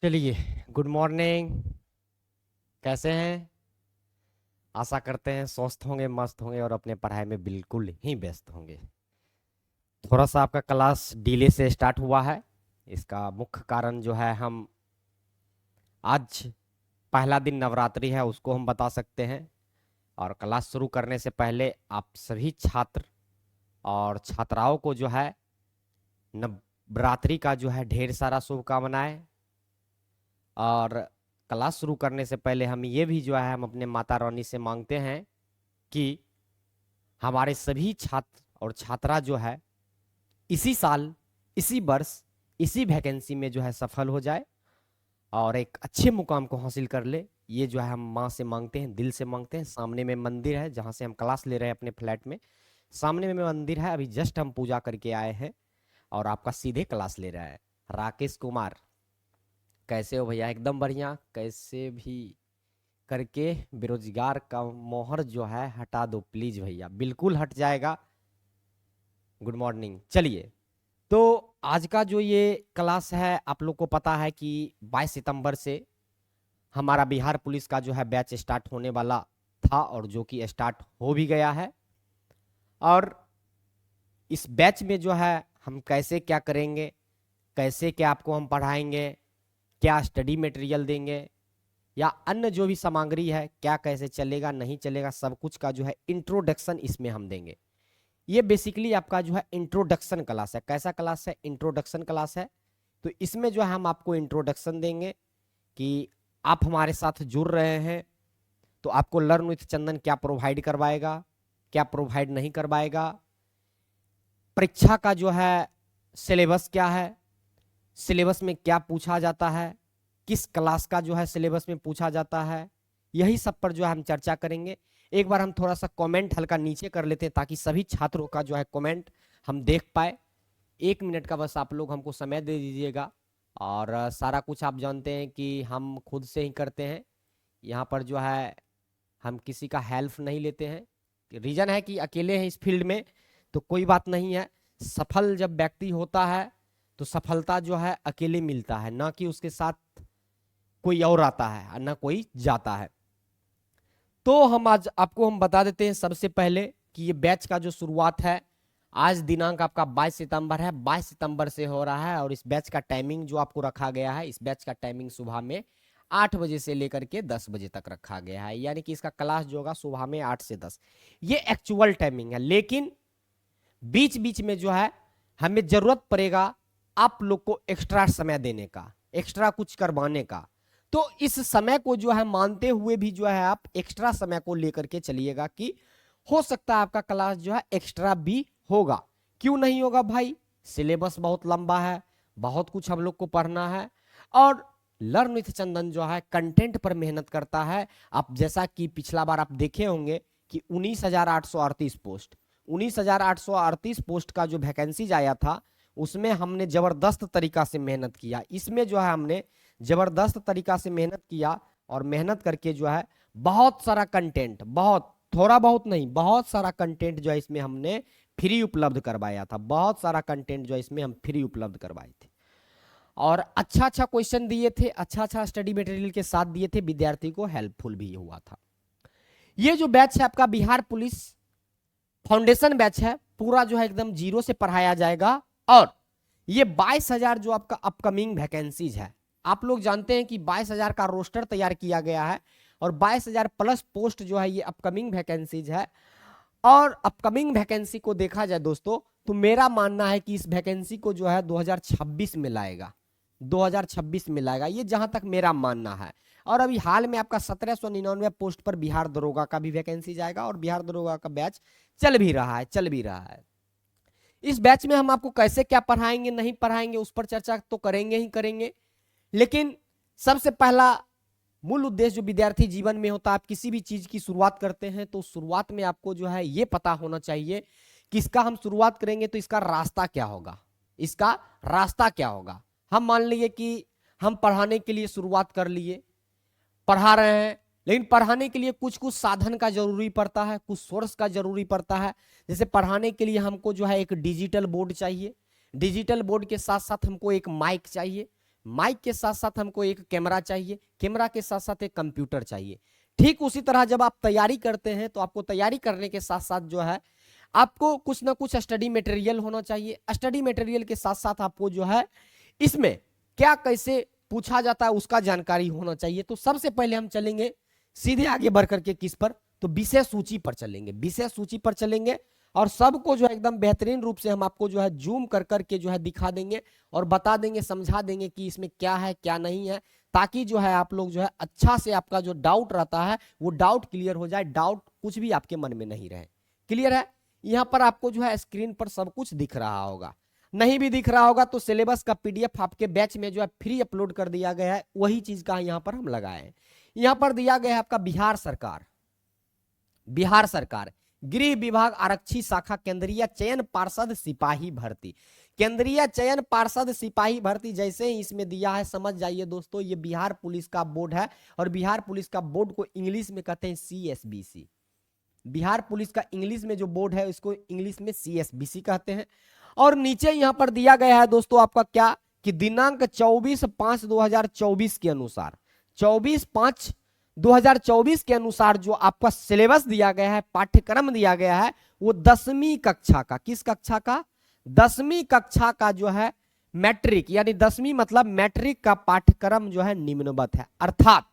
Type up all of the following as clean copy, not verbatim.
चलिए, good morning. कैसे हैं? आशा करते हैं स्वस्थ होंगे, मस्त होंगे और अपने पढ़ाई में बिल्कुल ही व्यस्त होंगे। थोड़ा सा आपका क्लास डिले से स्टार्ट हुआ है। इसका मुख्य कारण जो है, हम आज पहला दिन नवरात्रि है उसको हम बता सकते हैं। और क्लास शुरू करने से पहले आप सभी छात्र और छात्राओं को जो है नवरात्रि का जो है ढेर सारा शुभकामनाएं। और क्लास शुरू करने से पहले हम ये भी जो है हम अपने माता रानी से मांगते हैं कि हमारे सभी छात्र और छात्रा जो है इसी साल, इसी वर्ष, इसी वैकेंसी में जो है सफल हो जाए और एक अच्छे मुकाम को हासिल कर ले। ये जो है हम माँ से मांगते हैं, दिल से मांगते हैं। सामने में मंदिर है जहाँ से हम क्लास ले रहे हैं अपने फ्लैट में। सामने में मंदिर है, अभी जस्ट हम पूजा करके आए हैं और आपका सीधे क्लास ले रहा है राकेश कुमार। कैसे हो भैया? एकदम बढ़िया। कैसे भी करके बेरोजगार का मोहर जो है हटा दो प्लीज भैया। बिल्कुल हट जाएगा। Good morning. चलिए, तो आज का जो ये क्लास है, आप लोग को पता है कि 22 सितंबर से हमारा बिहार पुलिस का जो है बैच स्टार्ट होने वाला था और जो कि स्टार्ट हो भी गया है। और इस बैच में जो है हम कैसे क्या करेंगे, कैसे क्या आपको हम पढ़ाएंगे, क्या स्टडी मटेरियल देंगे या अन्य जो भी सामग्री है, क्या कैसे चलेगा नहीं चलेगा, सब कुछ का जो है इंट्रोडक्शन इसमें हम देंगे। ये बेसिकली आपका जो है इंट्रोडक्शन क्लास है। कैसा क्लास है? इंट्रोडक्शन क्लास है। तो इसमें जो है हम आपको इंट्रोडक्शन देंगे कि आप हमारे साथ जुड़ रहे हैं तो आपको लर्न विथ चंदन क्या प्रोवाइड करवाएगा, क्या प्रोवाइड नहीं करवाएगा, परीक्षा का जो है सिलेबस क्या है, सिलेबस में क्या पूछा जाता है, किस क्लास का जो है सिलेबस में पूछा जाता है, यही सब पर जो है हम चर्चा करेंगे। एक बार हम थोड़ा सा कमेंट हल्का नीचे कर लेते हैं ताकि सभी छात्रों का जो है कमेंट हम देख पाए। 1 मिनट का बस आप लोग हमको समय दे दीजिएगा। और सारा कुछ आप जानते हैं कि हम खुद से ही करते हैं। यहाँ पर जो है हम किसी का हेल्प नहीं लेते हैं। रीजन है कि अकेले हैं इस फील्ड में, तो कोई बात नहीं है। सफल जब व्यक्ति होता है तो सफलता जो है अकेले मिलता है, ना कि उसके साथ कोई और आता है ना कोई जाता है। तो हम आज आपको हम बता देते हैं सबसे पहले कि ये बैच का जो शुरुआत है, आज दिनांक आपका 22 सितंबर है। 22 सितंबर से हो रहा है और इस बैच का टाइमिंग जो आपको रखा गया है, इस बैच का टाइमिंग सुबह में 8 बजे से लेकर के 10 बजे तक रखा गया है। यानी कि इसका क्लास जो होगा सुबह में 8 से 10, ये एक्चुअल टाइमिंग है। लेकिन बीच बीच में जो है हमें जरूरत पड़ेगा आप लोग को एक्स्ट्रा समय देने का, एक्स्ट्रा कुछ करवाने का। तो इस समय को जो है मानते हुए भी जो है आप एक्स्ट्रा समय को लेकर के चलिएगा कि हो सकता है आपका क्लास जो है एक्स्ट्रा भी होगा। क्यों नहीं होगा भाई? सिलेबस बहुत लंबा है, बहुत कुछ हम लोग को पढ़ना है। और लर्न विथ चंदन जो है कंटेंट पर मेहनत करता है। आप जैसा कि पिछला बार आप देखे होंगे कि 19,838 पोस्ट, 19,838 पोस्ट का जो वैकेंसीज आया था उसमें हमने जबरदस्त तरीका से मेहनत किया। इसमें जो है हमने जबरदस्त तरीका से मेहनत किया और मेहनत करके जो है बहुत सारा कंटेंट, बहुत थोड़ा बहुत नहीं, बहुत सारा कंटेंट जो है इसमें हमने फ्री उपलब्ध करवाया था। बहुत सारा कंटेंट जो है इसमें हम फ्री उपलब्ध करवाए थे और अच्छा अच्छा क्वेश्चन दिए थे, अच्छा अच्छा स्टडी मटेरियल के साथ दिए थे। विद्यार्थी को हेल्पफुल भी हुआ था। ये जो बैच है आपका बिहार पुलिस फाउंडेशन बैच है, पूरा जो है एकदम जीरो से पढ़ाया जाएगा। और ये 22,000 जो आपका अपकमिंग वैकेंसीज है, आप लोग जानते हैं कि 22,000 का रोस्टर तैयार किया गया है और 22,000 प्लस पोस्ट जो है ये अपकमिंग वैकेंसीज है। और अपकमिंग वैकेंसी को देखा जाए दोस्तों, तो मेरा मानना है कि इस वैकेंसी को जो है 2026 में लाएगा, 2026 में लाएगा, ये जहां तक मेरा मानना है। और अभी हाल में आपका 1799 पोस्ट पर बिहार दरोगा का भी वैकेंसी जाएगा और बिहार दरोगा का बैच चल भी रहा है, चल भी रहा है। इस बैच में हम आपको कैसे क्या पढ़ाएंगे नहीं पढ़ाएंगे उस पर चर्चा तो करेंगे ही करेंगे। लेकिन सबसे पहला मूल उद्देश्य जो विद्यार्थी जीवन में होता है, आप किसी भी चीज की शुरुआत करते हैं तो शुरुआत में आपको जो है ये पता होना चाहिए कि इसका हम शुरुआत करेंगे तो इसका रास्ता क्या होगा, इसका रास्ता क्या होगा। हम मान लीजिए कि हम पढ़ाने के लिए शुरुआत कर लिए, पढ़ा रहे हैं, लेकिन पढ़ाने के लिए कुछ कुछ साधन का जरूरी पड़ता है, कुछ सोर्स का जरूरी पड़ता है। जैसे पढ़ाने के लिए हमको जो है एक डिजिटल बोर्ड चाहिए, डिजिटल बोर्ड के साथ साथ हमको एक माइक चाहिए, माइक के साथ साथ हमको एक कैमरा चाहिए, कैमरा के साथ साथ एक कंप्यूटर चाहिए। ठीक उसी तरह जब आप तैयारी करते हैं तो आपको तैयारी करने के साथ साथ जो है आपको कुछ ना कुछ स्टडी मटेरियल होना चाहिए। स्टडी मटेरियल के साथ साथ आपको जो है इसमें क्या कैसे पूछा जाता है उसका जानकारी होना चाहिए। तो सबसे पहले हम चलेंगे सीधे आगे बढ़ करके किस पर, तो विषय सूची पर चलेंगे। विषय सूची पर चलेंगे और सबको जो है एकदम बेहतरीन रूप से हम आपको जो है जूम कर करके जो है दिखा देंगे और बता देंगे, समझा देंगे कि इसमें क्या है क्या नहीं है, ताकि जो है आप लोग जो है अच्छा से आपका जो डाउट रहता है वो डाउट क्लियर हो जाए, डाउट कुछ भी आपके मन में नहीं रहे। क्लियर है? यहाँ पर आपको जो है स्क्रीन पर सब कुछ दिख रहा होगा। नहीं भी दिख रहा होगा तो सिलेबस का पीडीएफ आपके बैच में जो है फ्री अपलोड कर दिया गया है, वही चीज का यहाँ पर हम लगाए हैं। यहाँ पर दिया गया है आपका बिहार सरकार, बिहार सरकार गृह विभाग आरक्षी शाखा केंद्रीय चयन पार्षद सिपाही भर्ती, केंद्रीय चयन पार्षद सिपाही भर्ती जैसे ही इसमें दिया है समझ जाइए दोस्तों ये बिहार पुलिस का बोर्ड है। और बिहार पुलिस का बोर्ड को इंग्लिश में कहते हैं CSBC। बिहार पुलिस का इंग्लिश में जो बोर्ड है इसको इंग्लिश में CSBC कहते हैं। और नीचे यहां पर दिया गया है दोस्तों आपका क्या कि दिनांक 24/5/2024 के अनुसार 24/5/2024 के अनुसार जो आपका सिलेबस दिया गया है, पाठ्यक्रम दिया गया है वो 10वीं कक्षा का, किस कक्षा का? 10वीं कक्षा का जो है मैट्रिक, यानी 10वीं मतलब मैट्रिक का पाठ्यक्रम जो है निम्नवत है। अर्थात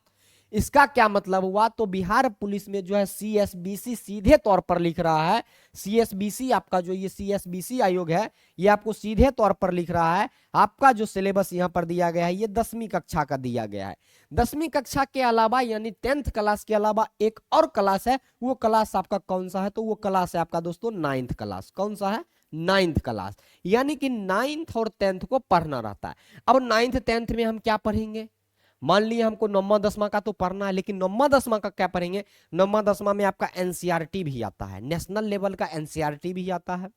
इसका क्या मतलब हुआ, तो बिहार पुलिस में जो है CSBC सीधे तौर पर लिख रहा है, CSBC आपका जो ये CSBC आयोग है ये आपको सीधे तौर पर लिख रहा है आपका जो सिलेबस यहाँ पर दिया गया है ये 10वीं कक्षा का दिया गया है। 10वीं कक्षा के अलावा यानी 10th क्लास के अलावा एक और क्लास है, वो क्लास आपका कौन सा है, तो वो क्लास है आपका दोस्तों 9th क्लास। कौन सा है? 9th class. यानी कि 9th और 10th को पढ़ना रहता है। अब 9th 10th में हम क्या पढ़ेंगे, मान लिया हमको 9वां 10वां का तो पढ़ना है, लेकिन 9वां 10वां का क्या पढ़ेंगे? 9वां 10वां में आपका NCERT भी आता है, नेशनल लेवल का NCERT भी आता है।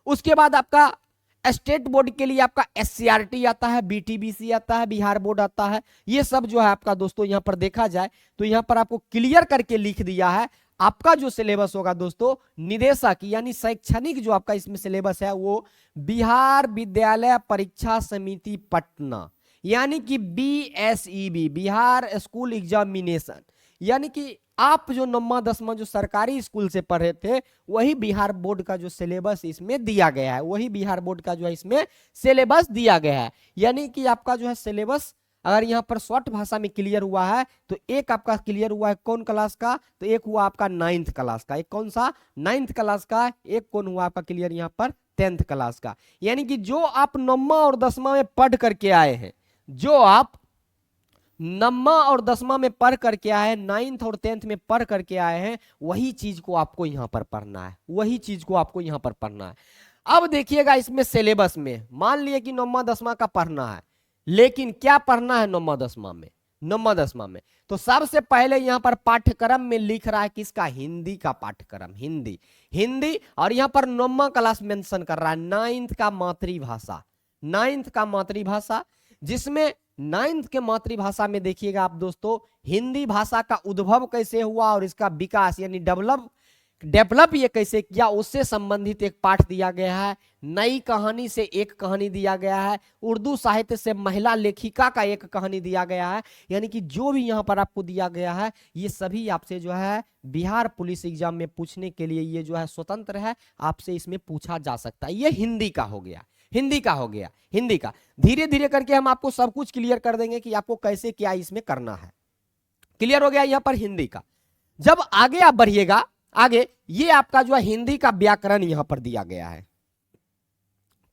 उसके बाद आपका स्टेट बोर्ड के लिए आपका SCRT आता है, BTBC आता है, बिहार बोर्ड आता है। ये सब जो है आपका दोस्तों यहाँ पर देखा जाए तो यहाँ पर आपको क्लियर करके लिख दिया है आपका जो सिलेबस होगा दोस्तों निदेशक यानी शैक्षणिक जो आपका इसमें सिलेबस है वो बिहार विद्यालय परीक्षा समिति पटना, यानी कि BSEB, बिहार स्कूल एग्जामिनेशन। यानी कि आप जो 9वां 10वां जो सरकारी स्कूल से पढ़े थे वही बिहार बोर्ड का जो सिलेबस इसमें दिया गया है, वही बिहार बोर्ड का जो है इसमें सिलेबस दिया गया है। यानी कि आपका जो है सिलेबस अगर यहाँ पर शॉर्ट भाषा में क्लियर हुआ है तो एक आपका क्लियर हुआ है कौन क्लास का, तो एक हुआ आपका 9th क्लास का, एक कौन सा 9th क्लास का, एक कौन हुआ आपका क्लियर यहाँ पर 10th क्लास का। यानी कि जो आप 9वां और 10वां में पढ़ करके आए हैं, जो आप 9वां और 10वां में पढ़ करके आए हैं, 9th और 10th में पढ़ करके आए हैं, वही चीज को आपको यहां पर पढ़ना है, वही चीज को आपको यहां पर पढ़ना है। अब देखिएगा इसमें सिलेबस में मान लिए कि 9वां 10वां का पढ़ना है, लेकिन क्या पढ़ना है 9वां 10वां में? 9वां 10वां में तो सबसे पहले यहां पर पाठ्यक्रम में लिख रहा है किसका? हिंदी का पाठ्यक्रम, हिंदी, हिंदी। और यहां पर 9वां क्लास मेंशन कर रहा है 9th का मातृभाषा, 9th का मातृभाषा, जिसमें 9th के मातृभाषा में देखिएगा आप दोस्तों हिंदी भाषा का उद्भव कैसे हुआ और इसका विकास यानी डेवलप ये कैसे किया उससे संबंधित एक पाठ दिया गया है। नई कहानी से एक कहानी दिया गया है, उर्दू साहित्य से महिला लेखिका का एक कहानी दिया गया है। यानी कि जो भी यहाँ पर आपको दिया गया है ये सभी आपसे जो है बिहार पुलिस एग्जाम में पूछने के लिए ये जो है स्वतंत्र है, आपसे इसमें पूछा जा सकता है। ये हिंदी का हो गया, हिंदी का हो गया, हिंदी का। धीरे धीरे करके हम आपको सब कुछ क्लियर कर देंगे कि आपको कैसे क्या इसमें करना है। क्लियर हो गया यहाँ पर हिंदी का। जब आगे आप बढ़िएगा, आगे ये आपका जो है हिंदी का व्याकरण यहां पर दिया गया है।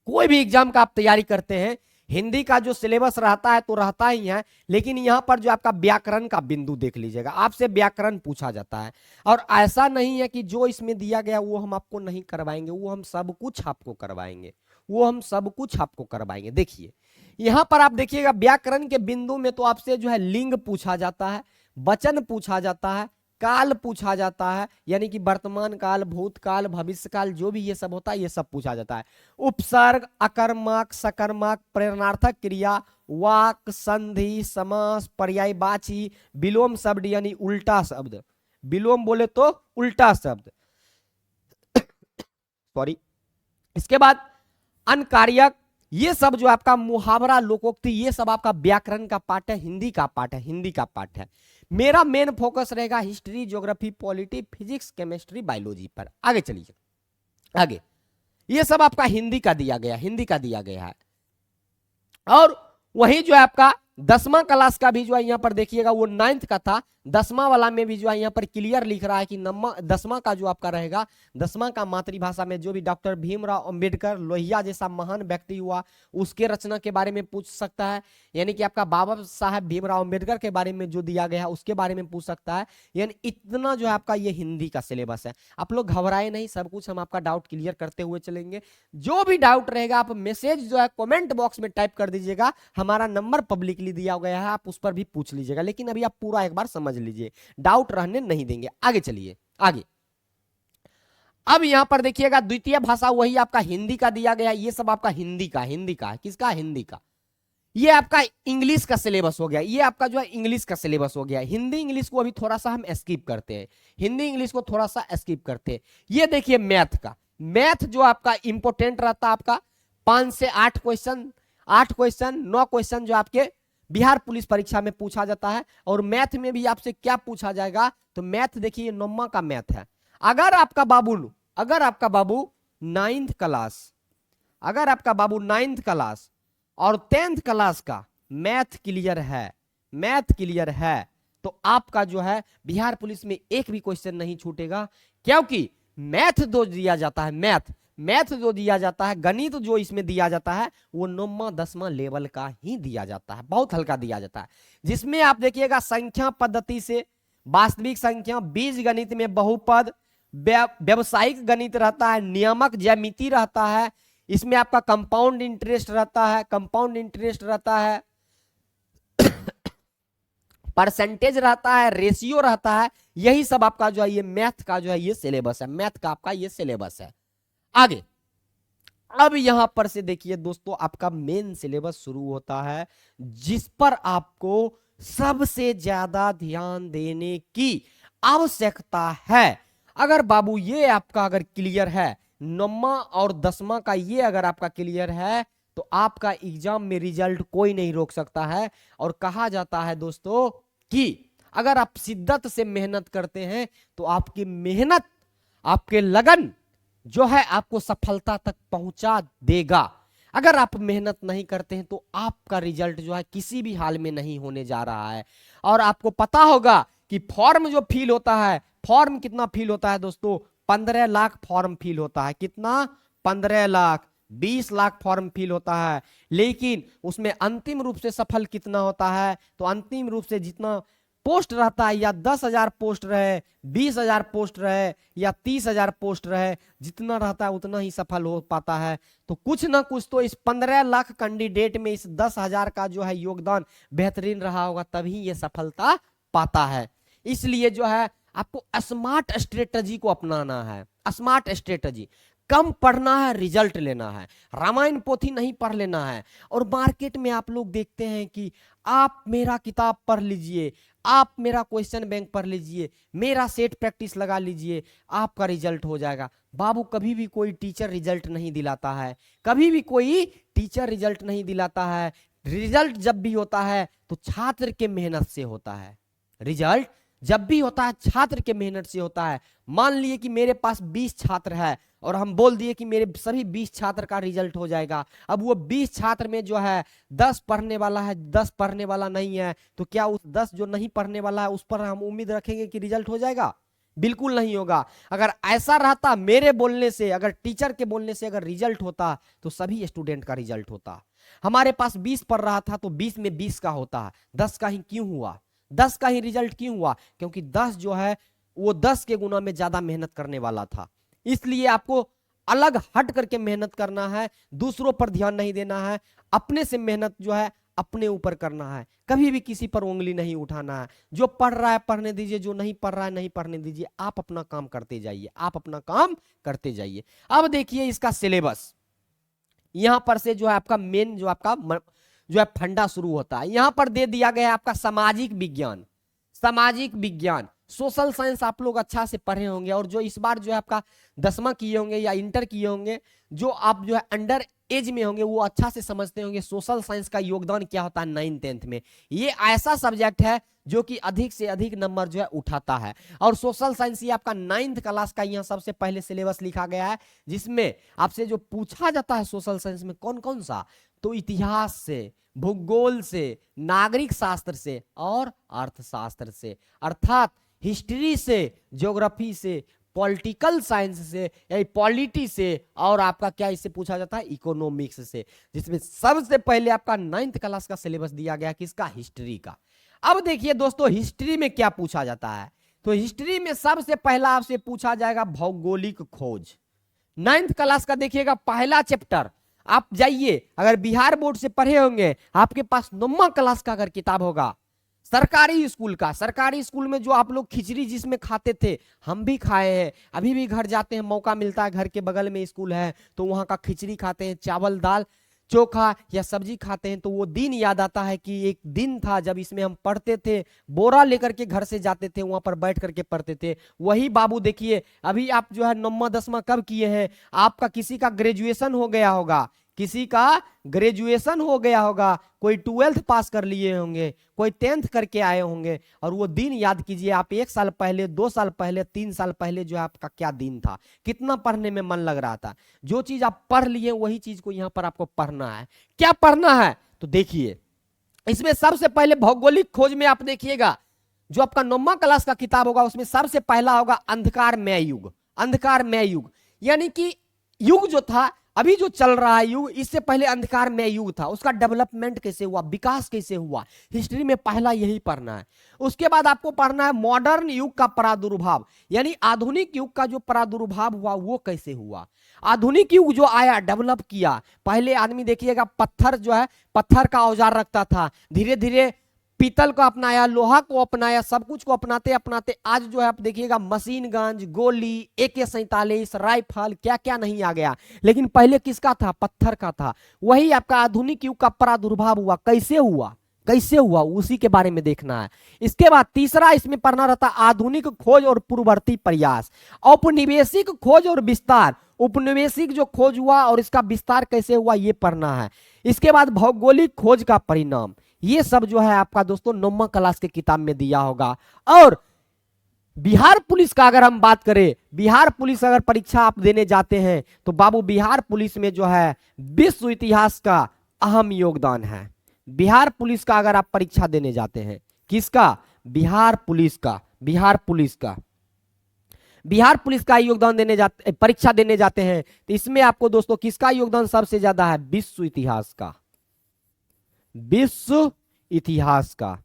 कोई भी एग्जाम का आप तैयारी करते हैं हिंदी का जो सिलेबस रहता है तो रहता ही है, लेकिन यहां पर जो आपका व्याकरण का बिंदु देख लीजिएगा, आपसे व्याकरण पूछा जाता है। और ऐसा नहीं है कि जो इसमें दिया गया वो हम आपको नहीं करवाएंगे, वो हम सब कुछ आपको करवाएंगे, वो हम सब कुछ आपको करवाएंगे। देखिए यहां पर आप देखिएगा व्याकरण के बिंदु में तो आपसे जो है लिंग पूछा जाता है, वचन पूछा जाता है, काल पूछा जाता है, यानी कि वर्तमान काल, भूतकाल, भविष्य काल, जो भी ये सब होता है ये सब पूछा जाता है। उपसर्ग, अकर्मक, सकर्मक, प्रेरणार्थक क्रिया, वाक, संधि, समास, पर्यायवाची, विलोम शब्द यानी उल्टा शब्द, विलोम बोले तो उल्टा शब्द सॉरी। इसके बाद अनकार्यक, ये सब जो आपका मुहावरा लोकोक्ति ये सब आपका व्याकरण का पार्ट है, हिंदी का पार्ट है, हिंदी का पार्ट है। मेरा मेन फोकस रहेगा history, geography, polity, physics, chemistry, biology पर। आगे चलिए आगे। ये सब आपका हिंदी का दिया गया, हिंदी का दिया गया है। और वही जो है आपका 10वां क्लास का भी जो है यहाँ पर देखिएगा वो 9th का था, 10वां वाला में भी जो है यहाँ पर क्लियर लिख रहा है कि 10वां का जो आपका रहेगा, 10वां का मातृभाषा में जो भी डॉक्टर भीमराव अंबेडकर लोहिया जैसा महान व्यक्ति हुआ उसके रचना के बारे में पूछ सकता है, यानी कि आपका बाबा साहब भीमराव अंबेडकर के बारे में जो दिया गया है उसके बारे में पूछ सकता है। यानी इतना जो है आपका ये हिंदी का सिलेबस है। आप लोग घबराए नहीं, सब कुछ हम आपका डाउट क्लियर करते हुए चलेंगे। जो भी डाउट रहेगा आप मैसेज जो है कमेंट बॉक्स में टाइप कर दीजिएगा, हमारा नंबर पब्लिकली दिया गया है, आप उस पर भी पूछ लीजिएगा। लेकिन अभी आप पूरा एक बार समझ लीजिए, डाउट रहने नहीं देंगे। आगे चलिए आगे। अब यहां पर देखिएगा द्वितीय भाषा वही आपका हिंदी का दिया गया, ये सब आपका हिंदी का, हिंदी का किसका, हिंदी का। ये आपका इंग्लिश का सिलेबस हो गया, ये आपका जो है इंग्लिश का सिलेबस हो गया। हिंदी इंग्लिश को अभी थोड़ा सा हम स्किप करते हैं, हिंदी इंग्लिश को थोड़ा सा स्किप करते हैं। ये देखिए मैथ का, मैथ जो आपका इंपोर्टेंट रहता है आपका 5 से 8 क्वेश्चन, 8 क्वेश्चन 9 क्वेश्चन जो आपके बिहार पुलिस परीक्षा में पूछा जाता है। और मैथ में भी आपसे क्या पूछा जाएगा, तो मैथ देखिए 9वां का मैथ है। अगर आपका बाबू 9th क्लास, अगर आपका बाबू 9th क्लास और 10th क्लास का मैथ क्लियर है, मैथ क्लियर है, तो आपका जो है बिहार पुलिस में एक भी क्वेश्चन नहीं छूटेगा। क्योंकि मैथ जो दिया जाता है, मैथ जो दिया जाता है, गणित जो इसमें दिया जाता है वो 9वां 10वां लेवल का ही दिया जाता है, बहुत हल्का दिया जाता है। जिसमें आप देखिएगा संख्या पद्धति से वास्तविक संख्या, बीज गणित में बहुपद, व्यवसायिक गणित रहता है, नियामक ज्यामिति रहता है, इसमें आपका कंपाउंड इंटरेस्ट रहता है, कंपाउंड इंटरेस्ट रहता है, परसेंटेज रहता है, रेशियो रहता है। यही सब आपका जो है ये मैथ का जो है ये सिलेबस है, मैथ का आपका ये सिलेबस है। आगे अब यहां पर से देखिए दोस्तों आपका मेन सिलेबस शुरू होता है, जिस पर आपको सबसे ज्यादा ध्यान देने की आवश्यकता है। अगर बाबू ये आपका अगर क्लियर है, 9वां और 10वां का ये अगर आपका क्लियर है, तो आपका एग्जाम में रिजल्ट कोई नहीं रोक सकता है। और कहा जाता है दोस्तों कि अगर आप शिद्दत से मेहनत करते हैं तो आपकी मेहनत, आपके लगन जो है आपको सफलता तक पहुंचा देगा। अगर आप मेहनत नहीं करते हैं तो आपका रिजल्ट जो है किसी भी हाल में नहीं होने जा रहा है। और आपको पता होगा कि फॉर्म जो फिल होता है, फॉर्म कितना फिल होता है दोस्तों, 15 लाख फॉर्म फिल होता है। कितना, 15 लाख, 20 लाख फॉर्म फिल होता है। लेकिन उसमें अंतिम रूप से सफल कितना होता है, तो अंतिम रूप से जितना पोस्ट रहता है, या 10,000 पोस्ट रहे, 20,000 पोस्ट रहे, या 30,000 पोस्ट रहे, जितना रहता है उतना ही सफल हो पाता है। तो कुछ ना कुछ तो इस 15 लाख कैंडिडेट में इस 10,000 का जो है योगदान बेहतरीन रहा होगा, तभी ये सफलता पाता है। इसलिए जो है आपको स्मार्ट स्ट्रेटजी को अपनाना है, स्मार्ट स्ट्रेटजी। कम पढ़ना है, रिजल्ट लेना है, रामायण पोथी नहीं पढ़ लेना है। और मार्केट में आप लोग देखते हैं कि आप मेरा किताब पढ़ लीजिए, आप मेरा क्वेश्चन बैंक पढ़ लीजिए, मेरा सेट प्रैक्टिस लगा लीजिए, आपका रिजल्ट हो जाएगा। बाबू कभी भी कोई टीचर रिजल्ट नहीं दिलाता है, कभी भी कोई टीचर रिजल्ट नहीं दिलाता है। रिजल्ट जब भी होता है तो छात्र के मेहनत से होता है। रिजल्ट जब भी होता है छात्र के मेहनत से होता है। मान लिए कि मेरे पास 20 छात्र है और हम बोल दिए कि मेरे सभी 20 छात्र का रिजल्ट हो जाएगा। अब वो 20 छात्र में जो है 10 पढ़ने वाला है, 10 पढ़ने वाला नहीं है, तो क्या उस 10 जो नहीं पढ़ने वाला है उस पर हम उम्मीद रखेंगे कि रिजल्ट हो जाएगा? बिल्कुल नहीं होगा। अगर ऐसा रहता, मेरे बोलने से, अगर टीचर के बोलने से अगर रिजल्ट होता तो सभी स्टूडेंट का रिजल्ट होता। हमारे पास 20 पढ़ रहा था तो 20 में 20 का होता, 10 का ही क्यों हुआ? 10 का ही रिजल्ट क्यों हुआ? क्योंकि 10 जो है वो 10 के गुना में ज्यादा मेहनत करने वाला था। इसलिए आपको अलग हट करके मेहनत करना है, दूसरों पर ध्यान नहीं देना है, अपने से मेहनत जो है अपने ऊपर करना है। कभी भी किसी पर उंगली नहीं उठाना है। जो पढ़ रहा है पढ़ने दीजिए, जो नहीं पढ़ रहा है नहीं पढ़ने दीजिए। आप अपना काम करते जाइए, आप अपना काम करते जाइए। अब देखिए इसका सिलेबस, यहां पर से जो है आपका मेन जो आपका जो है फंडा शुरू होता है। यहां पर दे दिया गया है आपका सामाजिक विज्ञान, सामाजिक विज्ञान, सोशल साइंस आप लोग अच्छा से पढ़े होंगे। और जो इस बार जो है आपका 10वां किए होंगे या इंटर किए होंगे, जो आप जो है अंडर एज में होंगे वो अच्छा से समझते होंगे सोशल साइंस का योगदान क्या होता है 9th-10th में। ये ऐसा सब्जेक्ट है जो कि अधिक से अधिक नंबर जो है उठाता है। और सोशल साइंस ये आपका 9th क्लास का यहाँ सबसे पहले सिलेबस लिखा गया है, जिसमें आपसे जो पूछा जाता है सोशल साइंस में कौन कौन सा, तो इतिहास से, भूगोल से, नागरिक शास्त्र से और अर्थशास्त्र से, अर्थात हिस्ट्री से, ज्योग्राफी से, पॉलिटिकल साइंस से यानी पॉलिटी से, और आपका क्या इससे पूछा जाता है इकोनॉमिक्स से, जिसमें सबसे पहले आपका 9th क्लास का सिलेबस दिया गया किसका, हिस्ट्री का। अब देखिए दोस्तों हिस्ट्री में क्या पूछा जाता है, तो हिस्ट्री में सबसे पहला आपसे पूछा जाएगा भौगोलिक खोज। 9th क्लास का देखिएगा पहला चैप्टर, आप जाइए अगर बिहार बोर्ड से पढ़े होंगे, आपके पास 9वीं क्लास का अगर किताब होगा सरकारी स्कूल का, सरकारी स्कूल में जो आप लोग खिचड़ी जिसमें खाते थे, हम भी खाए हैं, अभी भी घर जाते हैं मौका मिलता है, घर के बगल में स्कूल है तो वहां का खिचड़ी खाते हैं, चावल दाल चोखा या सब्जी खाते हैं, तो वो दिन याद आता है कि एक दिन था जब इसमें हम पढ़ते थे, बोरा लेकर के घर से जाते थे, वहां पर बैठ करके पढ़ते थे। वही बाबू देखिए अभी आप जो है 9वां 10वां कब किए हैं, आपका किसी का ग्रेजुएशन हो गया होगा, किसी का ग्रेजुएशन हो गया होगा, कोई 12th पास कर लिए होंगे, कोई 10th करके आए होंगे, और वो दिन याद कीजिए आप 1 साल पहले, 2 साल पहले, 3 साल पहले जो है आपका क्या दिन था, कितना पढ़ने में मन लग रहा था। जो चीज आप पढ़ लिए वही चीज को यहाँ पर आपको पढ़ना है। क्या पढ़ना है तो देखिए इसमें सबसे पहले भौगोलिक खोज में आप देखिएगा जो आपका 9वां क्लास का किताब होगा उसमें सबसे पहला होगा अंधकारमय युग। अंधकारमय युग यानी कि युग जो था अभी जो चल रहा है युग, इससे पहले अंधकारमय युग था, उसका डेवलपमेंट कैसे हुआ, विकास कैसे हुआ, हिस्ट्री में पहला यही पढ़ना है। उसके बाद आपको पढ़ना है मॉडर्न युग का प्रादुर्भाव, यानी आधुनिक युग का जो प्रादुर्भाव हुआ वो कैसे हुआ। आधुनिक युग जो आया डेवलप किया, पहले आदमी देखिएगा पत्थर जो है पत्थर का औजार रखता था, धीरे धीरे पीतल को अपनाया, लोहा को अपनाया, सब कुछ को अपनाते अपनाते आज जो है आप देखिएगा मशीन गन, गोली, AK-47 राइफल, क्या क्या नहीं आ गया, लेकिन पहले किसका था, पत्थर का था। वही आपका आधुनिक युग का प्रादुर्भाव हुआ, कैसे हुआ, कैसे हुआ उसी के बारे में देखना है। इसके बाद तीसरा इसमें पढ़ना रहता आधुनिक खोज और पूर्ववर्ती प्रयास, औपनिवेशिक खोज और विस्तार, उपनिवेशिक जो खोज हुआ और इसका विस्तार कैसे हुआ ये पढ़ना है। इसके बाद भौगोलिक खोज का परिणाम, ये सब जो है आपका दोस्तों 9वां क्लास के किताब में दिया होगा। और बिहार पुलिस का अगर हम बात करें, बिहार पुलिस अगर परीक्षा आप देने जाते हैं तो बाबू बिहार पुलिस में जो है विश्व इतिहास का अहम योगदान है। बिहार पुलिस का अगर आप परीक्षा देने जाते हैं, किसका, बिहार पुलिस का, बिहार पुलिस का, बिहार पुलिस का योगदान देने जाते, परीक्षा देने जाते हैं तो इसमें आपको दोस्तों किसका योगदान सबसे ज्यादा है, विश्व इतिहास का, विश्व इतिहास का।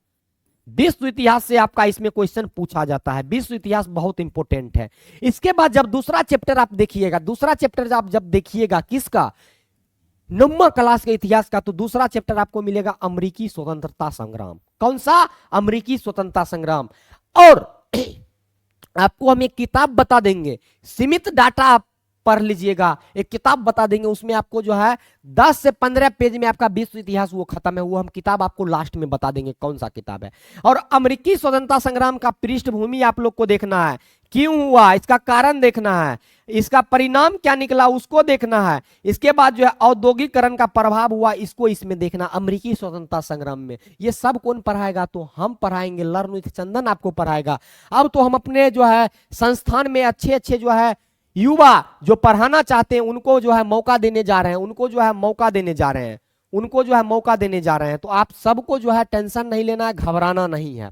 विश्व इतिहास से आपका इसमें क्वेश्चन पूछा जाता है, विश्व इतिहास बहुत इंपॉर्टेंट है। इसके बाद जब दूसरा चैप्टर आप देखिएगा, दूसरा चैप्टर आप जब देखिएगा किसका, 9वां क्लास के इतिहास का, तो दूसरा चैप्टर आपको मिलेगा अमेरिकी स्वतंत्रता संग्राम। कौन सा, अमेरिकी स्वतंत्रता संग्राम। और आपको हम एक किताब बता देंगे, सीमित डाटा आप पढ़ लीजिएगा, एक किताब बता देंगे उसमें आपको जो है 10 से 15 पेज में आपका विश्व इतिहास वो खत्म है, वो हम किताब आपको लास्ट में बता देंगे कौन सा किताब है। और अमेरिकी स्वतंत्रता संग्राम का पृष्ठभूमि आप लोग को देखना है, क्यों हुआ इसका कारण देखना है, इसका परिणाम क्या निकला उसको देखना है। इसके बाद जो है औद्योगिकरण का प्रभाव हुआ इसको इसमें देखना, अमेरिकी स्वतंत्रता संग्राम में। ये सब कौन पढ़ाएगा, तो हम पढ़ाएंगे, लर्न विथ चंदन आपको पढ़ाएगा। अब तो हम अपने जो है संस्थान में अच्छे अच्छे जो है युवा जो पढ़ाना चाहते हैं उनको जो है मौका देने जा रहे हैं, उनको जो है मौका देने जा रहे हैं, उनको जो है मौका देने जा रहे हैं। तो आप सबको जो है टेंशन नहीं लेना है, घबराना नहीं है।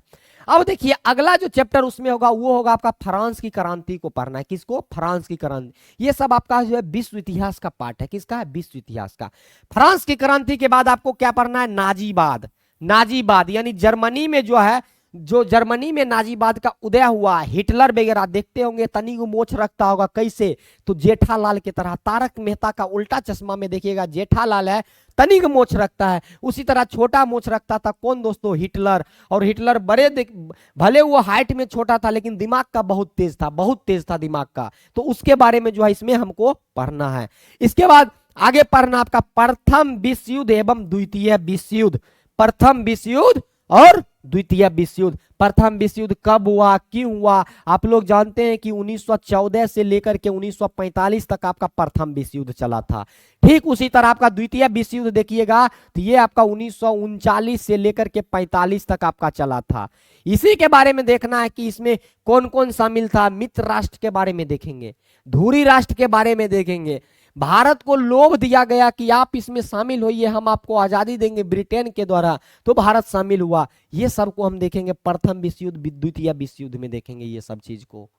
अब देखिए अगला जो चैप्टर उसमें होगा वो होगा आपका फ्रांस की क्रांति को पढ़ना है। किसको, फ्रांस की क्रांति। ये सब आपका जो है विश्व इतिहास का पार्ट है, किसका है, विश्व इतिहास का। फ्रांस की क्रांति के बाद आपको क्या पढ़ना है, नाजीवाद। नाजीवाद यानी जर्मनी में जो है, जो जर्मनी में नाजीवाद का उदय हुआ, हिटलर वगैरह देखते होंगे, तनी को मोछ रखता होगा कैसे, तो जेठालाल की तरह, तारक मेहता का उल्टा चश्मा में देखिएगा जेठालाल है, तनी को मोछ रखता है, उसी तरह छोटा मोछ रखता था कौन दोस्तों, हिटलर। और हिटलर भले वो हाइट में छोटा था लेकिन दिमाग का बहुत तेज था, बहुत तेज था दिमाग का। तो उसके बारे में जो है इसमें हमको पढ़ना है। इसके बाद आगे पढ़ना आपका प्रथम विश्व युद्ध एवं द्वितीय विश्व युद्ध, प्रथम विश्व युद्ध और द्वितीय विश्व युद्ध। प्रथम विश्व युद्ध कब हुआ, क्यों हुआ? आप लोग जानते हैं कि 1914 से लेकर के 1945 तक आपका प्रथम विश्व युद्ध चला था। ठीक उसी तरह आपका द्वितीय विश्व युद्ध देखिएगा तो ये आपका 1939 से लेकर के 45 तक आपका चला था। इसी के बारे में देखना है कि इसमें कौन कौन शामिल था। मित्र राष्ट्र के बारे में देखेंगे, धुरी राष्ट्र के बारे में देखेंगे। भारत को लोभ दिया गया कि आप इसमें शामिल होइए, हम आपको आजादी देंगे ब्रिटेन के द्वारा, तो भारत शामिल हुआ। ये सब को हम देखेंगे प्रथम विश्व युद्ध, द्वितीय विश्व युद्ध में देखेंगे ये सब चीज को।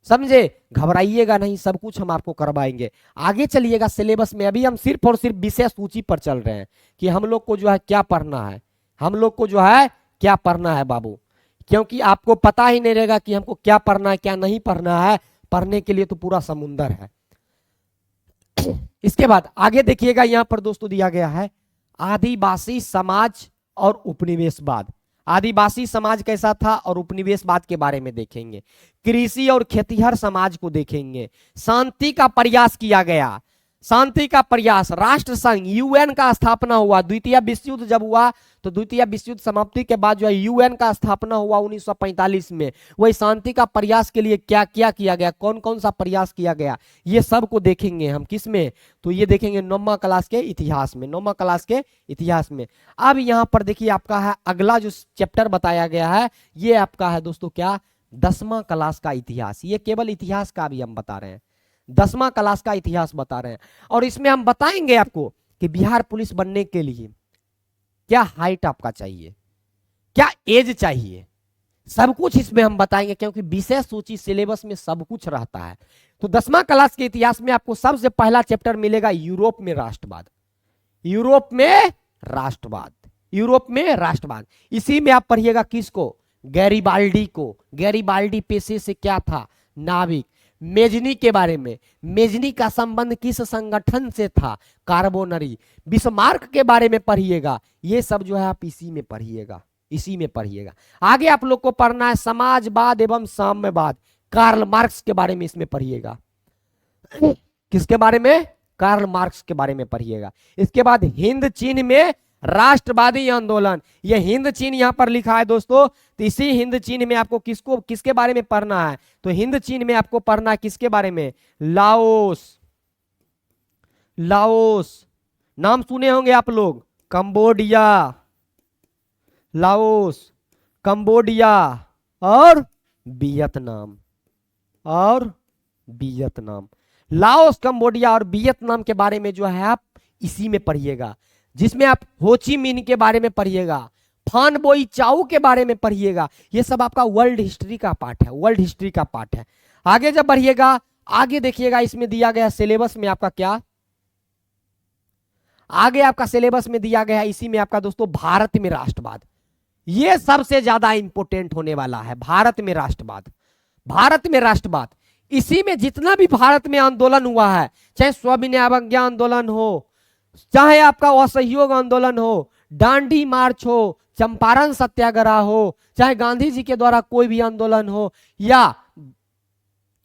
समझे? घबराइएगा नहीं, सब कुछ हम आपको करवाएंगे। आगे चलिएगा सिलेबस में। अभी हम सिर्फ और सिर्फ विषय सूची पर चल रहे हैं कि हम लोग को जो है क्या पढ़ना है, हम लोग को जो है क्या पढ़ना है बाबू, क्योंकि आपको पता ही नहीं रहेगा कि हमको क्या पढ़ना है क्या नहीं पढ़ना है। पढ़ने के लिए तो पूरा समुंदर है। इसके बाद आगे देखिएगा, यहां पर दोस्तों दिया गया है आदिवासी समाज और उपनिवेशवाद। आदिवासी समाज कैसा था और उपनिवेशवाद के बारे में देखेंगे। कृषि और खेतीहर समाज को देखेंगे। शांति का प्रयास किया गया, शांति का प्रयास। राष्ट्र संघ यूएन का स्थापना हुआ। द्वितीय विश्व युद्ध जब हुआ तो द्वितीय विश्व युद्ध समाप्ति के बाद जो है यूएन का स्थापना हुआ 1945 में। वही शांति का प्रयास के लिए क्या क्या किया गया, कौन कौन सा प्रयास किया गया, ये सब को देखेंगे हम। किस में? तो ये देखेंगे 9वीं क्लास के इतिहास में, 9वीं क्लास के इतिहास में। अब यहाँ पर देखिए आपका है अगला जो चैप्टर बताया गया है, ये आपका है दोस्तों क्या, 10वीं क्लास का इतिहास। ये केवल इतिहास का भी हम बता रहे हैं, 10वीं क्लास का इतिहास बता रहे हैं। और इसमें हम बताएंगे आपको कि बिहार पुलिस बनने के लिए क्या हाइट आपका चाहिए, क्या एज चाहिए, सब कुछ इसमें हम बताएंगे, क्योंकि विषय सूची सिलेबस में सब कुछ रहता है। तो 10वीं क्लास के इतिहास में आपको सबसे पहला चैप्टर मिलेगा यूरोप में राष्ट्रवाद। यूरोप में राष्ट्रवाद, यूरोप में राष्ट्रवाद। इसी में आप पढ़िएगा किसको, गैरिबाल्डी को। गैरिबाल्डी पेशे से क्या था, नाविक। मेजनी के बारे में, मेजनी का संबंध किस संगठन से था, कार्बोनरी। बिस्मार्क के बारे में पढ़िएगा। ये सब जो है आप इसी में पढ़िएगा, इसी में पढ़िएगा। आगे आप लोग को पढ़ना है समाजवाद एवं साम्यवाद। कार्ल मार्क्स के बारे में इसमें पढ़िएगा। किसके बारे में? कार्ल मार्क्स के बारे में पढ़िएगा। इसके बाद हिंद चीन में राष्ट्रवादी आंदोलन। ये हिंद चीन यहां पर लिखा है दोस्तों, तो इसी हिंद चीन में आपको किसको किसके बारे में पढ़ना है? तो हिंद चीन में आपको पढ़ना है किसके बारे में? लाओस। लाओस नाम सुने होंगे आप लोग। कंबोडिया, लाओस, कंबोडिया और वियतनाम, और वियतनाम। लाओस, कंबोडिया और वियतनाम के बारे में जो है आप इसी में पढ़िएगा, जिसमें आप होची मिन के बारे में पढ़िएगा, फान बोई चाऊ के बारे में पढ़िएगा। ये सब आपका वर्ल्ड हिस्ट्री का पार्ट है, वर्ल्ड हिस्ट्री का पार्ट है। आगे जब बढ़िएगा, आगे देखिएगा इसमें दिया गया सिलेबस में आपका क्या, आगे आपका सिलेबस में दिया गया इसी में आपका दोस्तों भारत में राष्ट्रवाद। ये सबसे ज्यादा इंपोर्टेंट होने वाला है, भारत में राष्ट्रवाद। भारत में राष्ट्रवाद, इसी में जितना भी भारत में आंदोलन हुआ है, चाहे स्वाभिनय अवज्ञा आंदोलन हो, चाहे आपका असहयोग आंदोलन हो, डांडी मार्च हो, चंपारण सत्याग्रह हो, चाहे गांधी जी के द्वारा कोई भी आंदोलन हो, या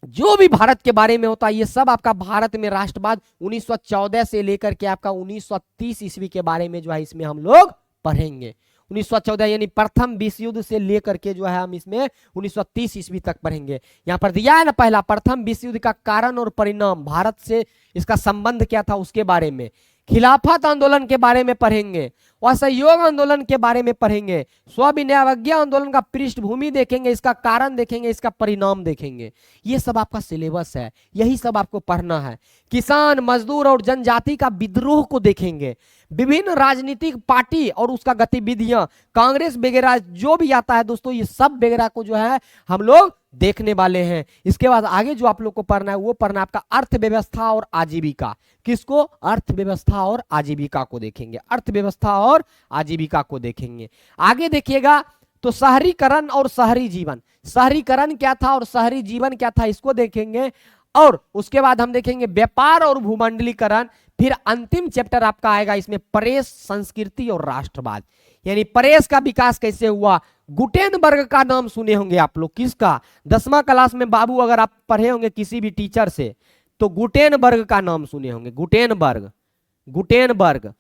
जो भी भारत के बारे में होता है, ये सब आपका भारत में राष्ट्रवाद 1914 से लेकर के आपका 1930 ईस्वी के बारे में जो है इसमें हम लोग पढ़ेंगे। 1914 यानी प्रथम विश्व युद्ध से लेकर के जो है हम इसमें 1930 ईस्वी तक पढ़ेंगे। यहाँ पर दिया है ना पहला, प्रथम विश्व युद्ध का कारण और परिणाम, भारत से इसका संबंध क्या था उसके बारे में। खिलाफत आंदोलन के बारे में पढ़ेंगे, असहयोग आंदोलन के बारे में पढ़ेंगे, स्वाभिनय अवज्ञा आंदोलन का पृष्ठभूमि देखेंगे, इसका कारण देखेंगे, इसका परिणाम देखेंगे। ये सब आपका सिलेबस है, यही सब आपको पढ़ना है। किसान, मजदूर और जनजाति का विद्रोह को देखेंगे, विभिन्न राजनीतिक पार्टी और उसका गतिविधियां, कांग्रेस वगैरह जो भी आता है दोस्तों, ये सब वगैरह को जो है हम लोग देखने वाले हैं। इसके बाद आगे जो आप लोग को पढ़ना है वो पढ़ना है आपका अर्थव्यवस्था और आजीविका। किसको? अर्थव्यवस्था और आजीविका को देखेंगे, अर्थव्यवस्था और आजीविका को देखेंगे। आगे देखिएगा तो शहरीकरण और शहरी जीवन, शहरीकरण क्या था और शहरी जीवन क्या था इसको देखेंगे। और उसके बाद हम देखेंगे व्यापार और भूमंडलीकरण। फिर अंतिम चैप्टर आपका आएगा इसमें प्रेस, संस्कृति और राष्ट्रवाद, यानी प्रेस का विकास कैसे हुआ। गुटेनबर्ग का नाम सुने होंगे आप लोग, किसका? 10वीं क्लास में बाबू अगर आप पढ़े होंगे किसी भी टीचर से तो गुटेनबर्ग का नाम सुने होंगे। Gutenberg, Gutenberg,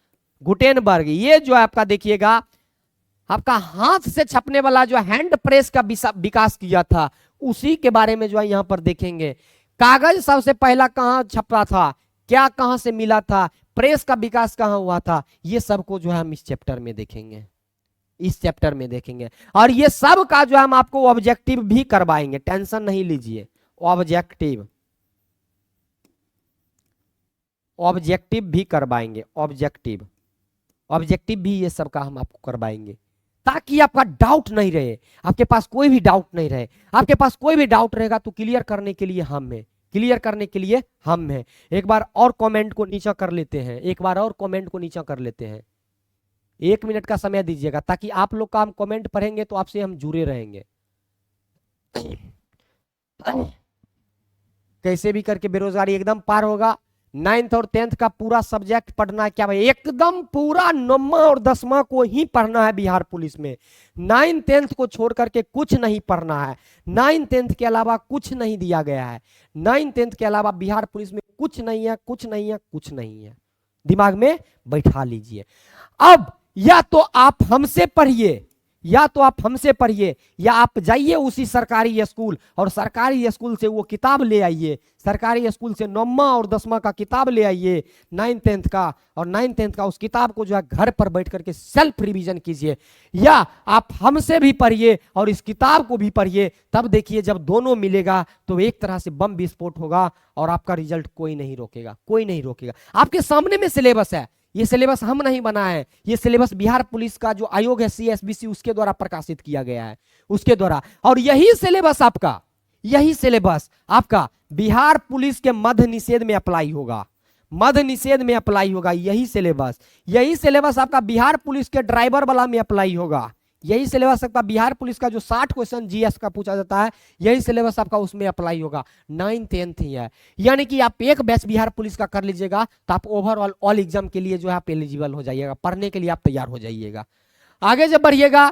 Gutenberg. ये जो है आपका देखिएगा आपका हाथ से छपने वाला जो हैंड प्रेस का विकास किया था, उसी के बारे में जो है यहां पर देखेंगे। कागज सबसे पहला कहां छपा था, क्या कहां से मिला था, प्रेस का विकास कहां हुआ था, ये सबको जो है हम इस चैप्टर में देखेंगे, इस चैप्टर में देखेंगे। और ये सब का जो हम आपको ऑब्जेक्टिव भी करवाएंगे, टेंशन नहीं लीजिए। ऑब्जेक्टिव, ऑब्जेक्टिव भी करवाएंगे, ऑब्जेक्टिव, ऑब्जेक्टिव भी ये सब का हम आपको करवाएंगे, ताकि आपका डाउट नहीं रहे, आपके पास कोई भी डाउट नहीं रहे। आपके पास कोई भी डाउट रहेगा तो क्लियर करने के लिए हम हैं, क्लियर करने के लिए हम हैं। एक बार और कमेंट को नीचा कर लेते हैं, एक बार और कमेंट को नीचा कर लेते हैं। 1 मिनट का समय दीजिएगा, ताकि आप लोग का हम कमेंट पढ़ेंगे तो आपसे हम जुड़े रहेंगे। कैसे भी करके बेरोजगारी एकदम पार होगा। 9th और 10th का पूरा सब्जेक्ट पढ़ना है क्या भाई, एकदम पूरा 9वां और 10वां को ही पढ़ना है बिहार पुलिस में। 9th 10th को छोड़ करके कुछ नहीं पढ़ना है। 9th 10th के अलावा कुछ नहीं दिया गया है। 9th 10th के अलावा बिहार पुलिस में कुछ नहीं है, कुछ नहीं है, कुछ नहीं है। दिमाग में बैठा लीजिए। अब या तो आप हमसे पढ़िए, या तो आप हमसे पढ़िए, या आप जाइए उसी सरकारी स्कूल और सरकारी स्कूल से वो किताब ले आइए। सरकारी स्कूल से 9वां और 10वां का किताब ले आइए, 9th 10th का, और 9th 10th का उस किताब को जो है घर पर बैठ करके सेल्फ रिवीजन कीजिए। या आप हमसे भी पढ़िए और इस किताब को भी पढ़िए। तब देखिए जब दोनों मिलेगा तो एक तरह से बम विस्फोट होगा और आपका रिजल्ट कोई नहीं रोकेगा, कोई नहीं रोकेगा। आपके सामने में सिलेबस है, ये सिलेबस हम नहीं बनाए हैं, ये सिलेबस बिहार पुलिस का जो आयोग है CSBC उसके द्वारा प्रकाशित किया गया है, उसके द्वारा। और यही सिलेबस आपका, यही सिलेबस आपका बिहार पुलिस के मद्य निषेध में अप्लाई होगा, मद्य निषेध में अप्लाई होगा। यही सिलेबस, यही सिलेबस आपका बिहार पुलिस के ड्राइवर वाला में अप्लाई होगा। यही सिलेबस आपका बिहार पुलिस का जो 60 क्वेश्चन GS का पूछा जाता है, यही सिलेबस आपका उसमें अप्लाई होगा। 9th 10th ही है, यानी कि आप एक बैच बिहार पुलिस का कर लीजिएगा तो आप ओवरऑल ऑल एग्जाम के लिए जो है आप एलिजिबल हो जाइएगा, पढ़ने के लिए आप तैयार हो जाइएगा। आगे जब बढ़िएगा,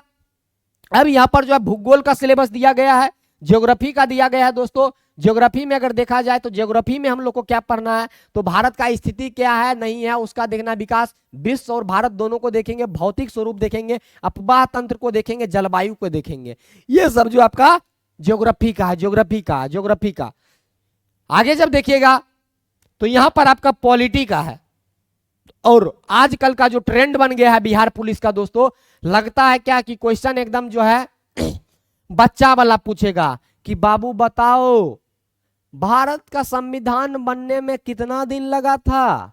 अब यहाँ पर जो है भूगोल का सिलेबस दिया गया है, ज्योग्राफी का दिया गया है। दोस्तों ज्योग्राफी में अगर देखा जाए तो ज्योग्राफी में हम लोग को क्या पढ़ना है, तो भारत का स्थिति क्या है नहीं है उसका देखना, विकास, विश्व और भारत दोनों को देखेंगे, भौतिक स्वरूप देखेंगे, अफवाह तंत्र को देखेंगे, जलवायु को देखेंगे। ये सब जो आपका ज्योग्राफी का है, ज्योग्राफी का, ज्योग्राफी का। आगे जब देखिएगा तो यहां पर आपका पॉलिटी का है। और आजकल का जो ट्रेंड बन गया है बिहार पुलिस का दोस्तों, लगता है क्या कि क्वेश्चन एकदम जो है बच्चा वाला पूछेगा कि बाबू बताओ भारत का संविधान बनने में कितना दिन लगा था,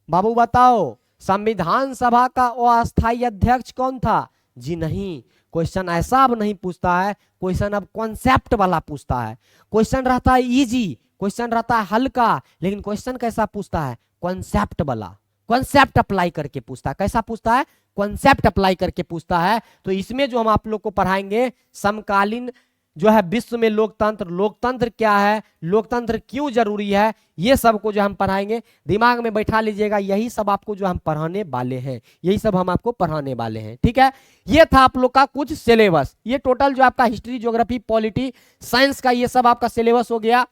बाबू बताओ संविधान सभा का अस्थायी अध्यक्ष कौन था। जी नहीं, क्वेश्चन ऐसा अब नहीं पूछता है, क्वेश्चन अब कॉन्सेप्ट वाला पूछता है। क्वेश्चन रहता है इजी, क्वेश्चन रहता है हल्का, लेकिन क्वेश्चन कैसा पूछता है, कॉन्सेप्ट वाला, कॉन्सेप्ट अप्लाई करके पूछता है। कैसा पूछता है, कॉन्सेप्ट अप्लाई करके पूछता है। तो इसमें जो हम आप लोग को पढ़ाएंगे समकालीन जो है विश्व में लोकतंत्र, लोकतंत्र क्या है, लोकतंत्र क्यों जरूरी है, ये सब को जो हम पढ़ाएंगे। दिमाग में बैठा लीजिएगा, यही सब आपको जो हम पढ़ाने वाले हैं, यही सब हम आपको पढ़ाने वाले हैं। ठीक है, ये था आप लोग का कुछ सिलेबस। ये टोटल जो आपका हिस्ट्री, ज्योग्राफी, पॉलिटी, साइंस का ये सब आपका सिलेबस हो गया।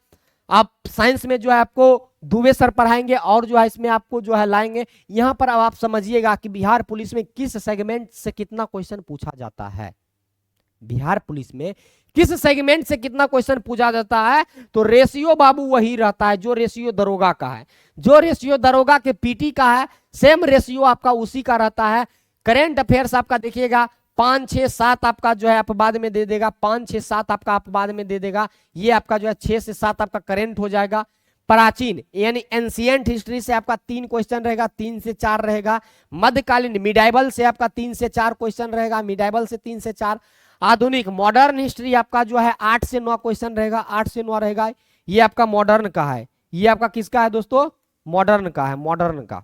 आप साइंस में जो है आपको दुबे सर पढ़ाएंगे और जो है इसमें आपको जो है लाएंगे। यहां पर अब आप समझिएगा कि बिहार पुलिस में किस सेगमेंट से कितना क्वेश्चन पूछा जाता है, बिहार पुलिस में किस सेगमेंट से कितना क्वेश्चन पूछा जाता है। तो रेशियो बाबू वही रहता है जो रेशियो दरोगा का है, जो रेशियो दरोगा के पीटी का है, सेम रेशियो आपका उसी का रहता है। करेंट अफेयर्स आपका देखिएगा 5 6 7 आपका जो है आप बाद में दे देगा, 5 6 7 आपका आप बाद में दे देगा। ये आपका जो है 6 से 7 आपका करेंट हो जाएगा। प्राचीन यानी एंशिएंट हिस्ट्री से आपका 3 क्वेश्चन रहेगा, 3 से 4 रहेगा। मध्यकालीन मिडाइवल से आपका 3 से 4 क्वेश्चन रहेगा, मिडाइवल से 3 से 4। आधुनिक मॉडर्न हिस्ट्री आपका जो है 8 से 9 क्वेश्चन रहेगा, 8 से 9 रहेगा। ये आपका मॉडर्न का है, ये आपका किसका है दोस्तों, मॉडर्न का है, मॉडर्न का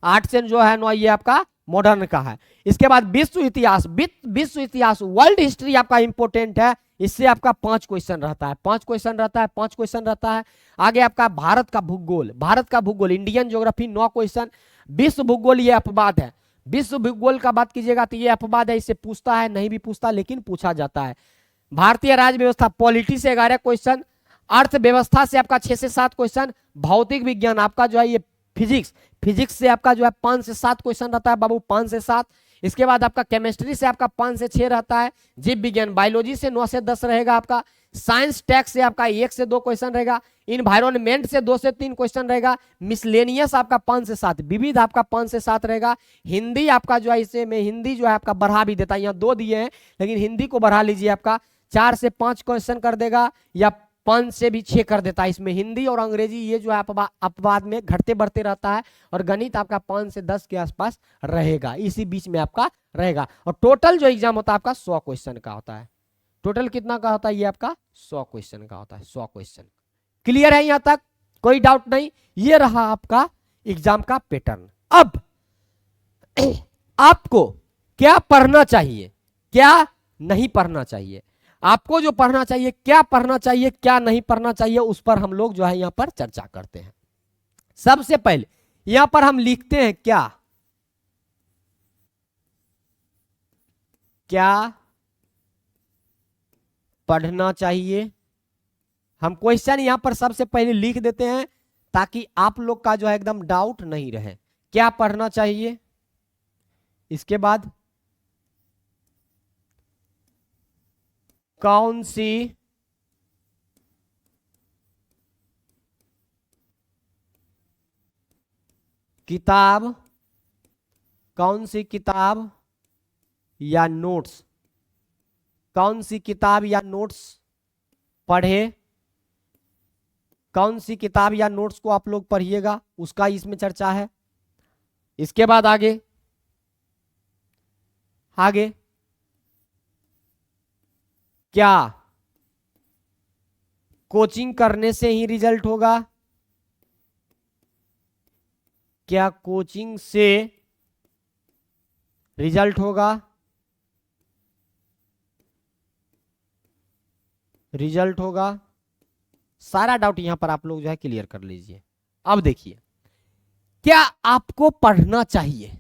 8 से जो है 9 ये आपका मॉडर्न का है। इसके बाद विश्व इतिहास, विश्व इतिहास वर्ल्ड हिस्ट्री आपका इंपोर्टेंट है, इससे आपका 5 क्वेश्चन रहता है, 5 क्वेश्चन रहता है, 5 क्वेश्चन रहता है। आगे आपका भारत का भूगोल, भारत का भूगोल, इंडियन ज्योग्राफी 9 क्वेश्चन। विश्व भूगोल ये अपवाद है, विश्व भूगोल का बात कीजिएगा तो ये अपवाद है, इससे पूछता है नहीं भी पूछता लेकिन पूछा जाता है। भारतीय राज्य व्यवस्था पॉलिटी से 11 क्वेश्चन। अर्थव्यवस्था से आपका 6 से 7 क्वेश्चन। भौतिक विज्ञान आपका जो है ये फिजिक्स, फिजिक्स से आपका जो है 5 से 7 क्वेश्चन रहता है बाबू, 5 से 7। इसके बाद आपका केमिस्ट्री से आपका 5 से 6 रहता है, जीव विज्ञान बायोलॉजी से 9 से 10 रहेगा आपका, साइंस टैक्स से आपका 1 से 2 क्वेश्चन रहेगा, इन्वायरमेंट से 2 से 3 क्वेश्चन रहेगा, मिसलेनियस आपका 5 से 7, विविध आपका 5 से 7 रहेगा, हिंदी आपका जो है इसे में हिंदी जो है आपका बढ़ा भी देता है, यहाँ 2 दिए हैं लेकिन हिंदी को बढ़ा लीजिए, आपका 4 से 5 क्वेश्चन कर देगा या 5 से भी 6 कर देता है। इसमें हिंदी और अंग्रेजी ये जो है अपवाद में घटते बढ़ते रहता है, और गणित आपका 5 से 10 के आसपास रहेगा, इसी बीच में आपका रहेगा। और टोटल जो एग्जाम होता है आपका 100 क्वेश्चन का होता है। टोटल कितना का होता है? ये आपका 100 क्वेश्चन का होता है, 100 क्वेश्चन। क्लियर है यहां तक? कोई डाउट नहीं? ये रहा आपका एग्जाम का पैटर्न। अब आपको क्या पढ़ना चाहिए, क्या नहीं पढ़ना चाहिए, आपको जो पढ़ना चाहिए, क्या पढ़ना चाहिए, क्या नहीं पढ़ना चाहिए, उस पर हम लोग जो है यहां पर चर्चा करते हैं। सबसे पहले यहां पर हम लिखते हैं क्या पढ़ना चाहिए। हम क्वेश्चन यहां पर सबसे पहले लिख देते हैं ताकि आप लोग का जो है एकदम डाउट नहीं रहे। क्या पढ़ना चाहिए, इसके बाद कौन सी किताब, कौन सी किताब या नोट्स, कौन सी किताब या नोट्स पढ़े, कौन सी किताब या नोट्स को आप लोग पढ़िएगा, उसका इसमें चर्चा है। इसके बाद आगे क्या कोचिंग करने से ही रिजल्ट होगा, क्या कोचिंग से रिजल्ट होगा, रिजल्ट होगा। सारा डाउट यहां पर आप लोग जो है क्लियर कर लीजिए। अब देखिए क्या आपको पढ़ना चाहिए,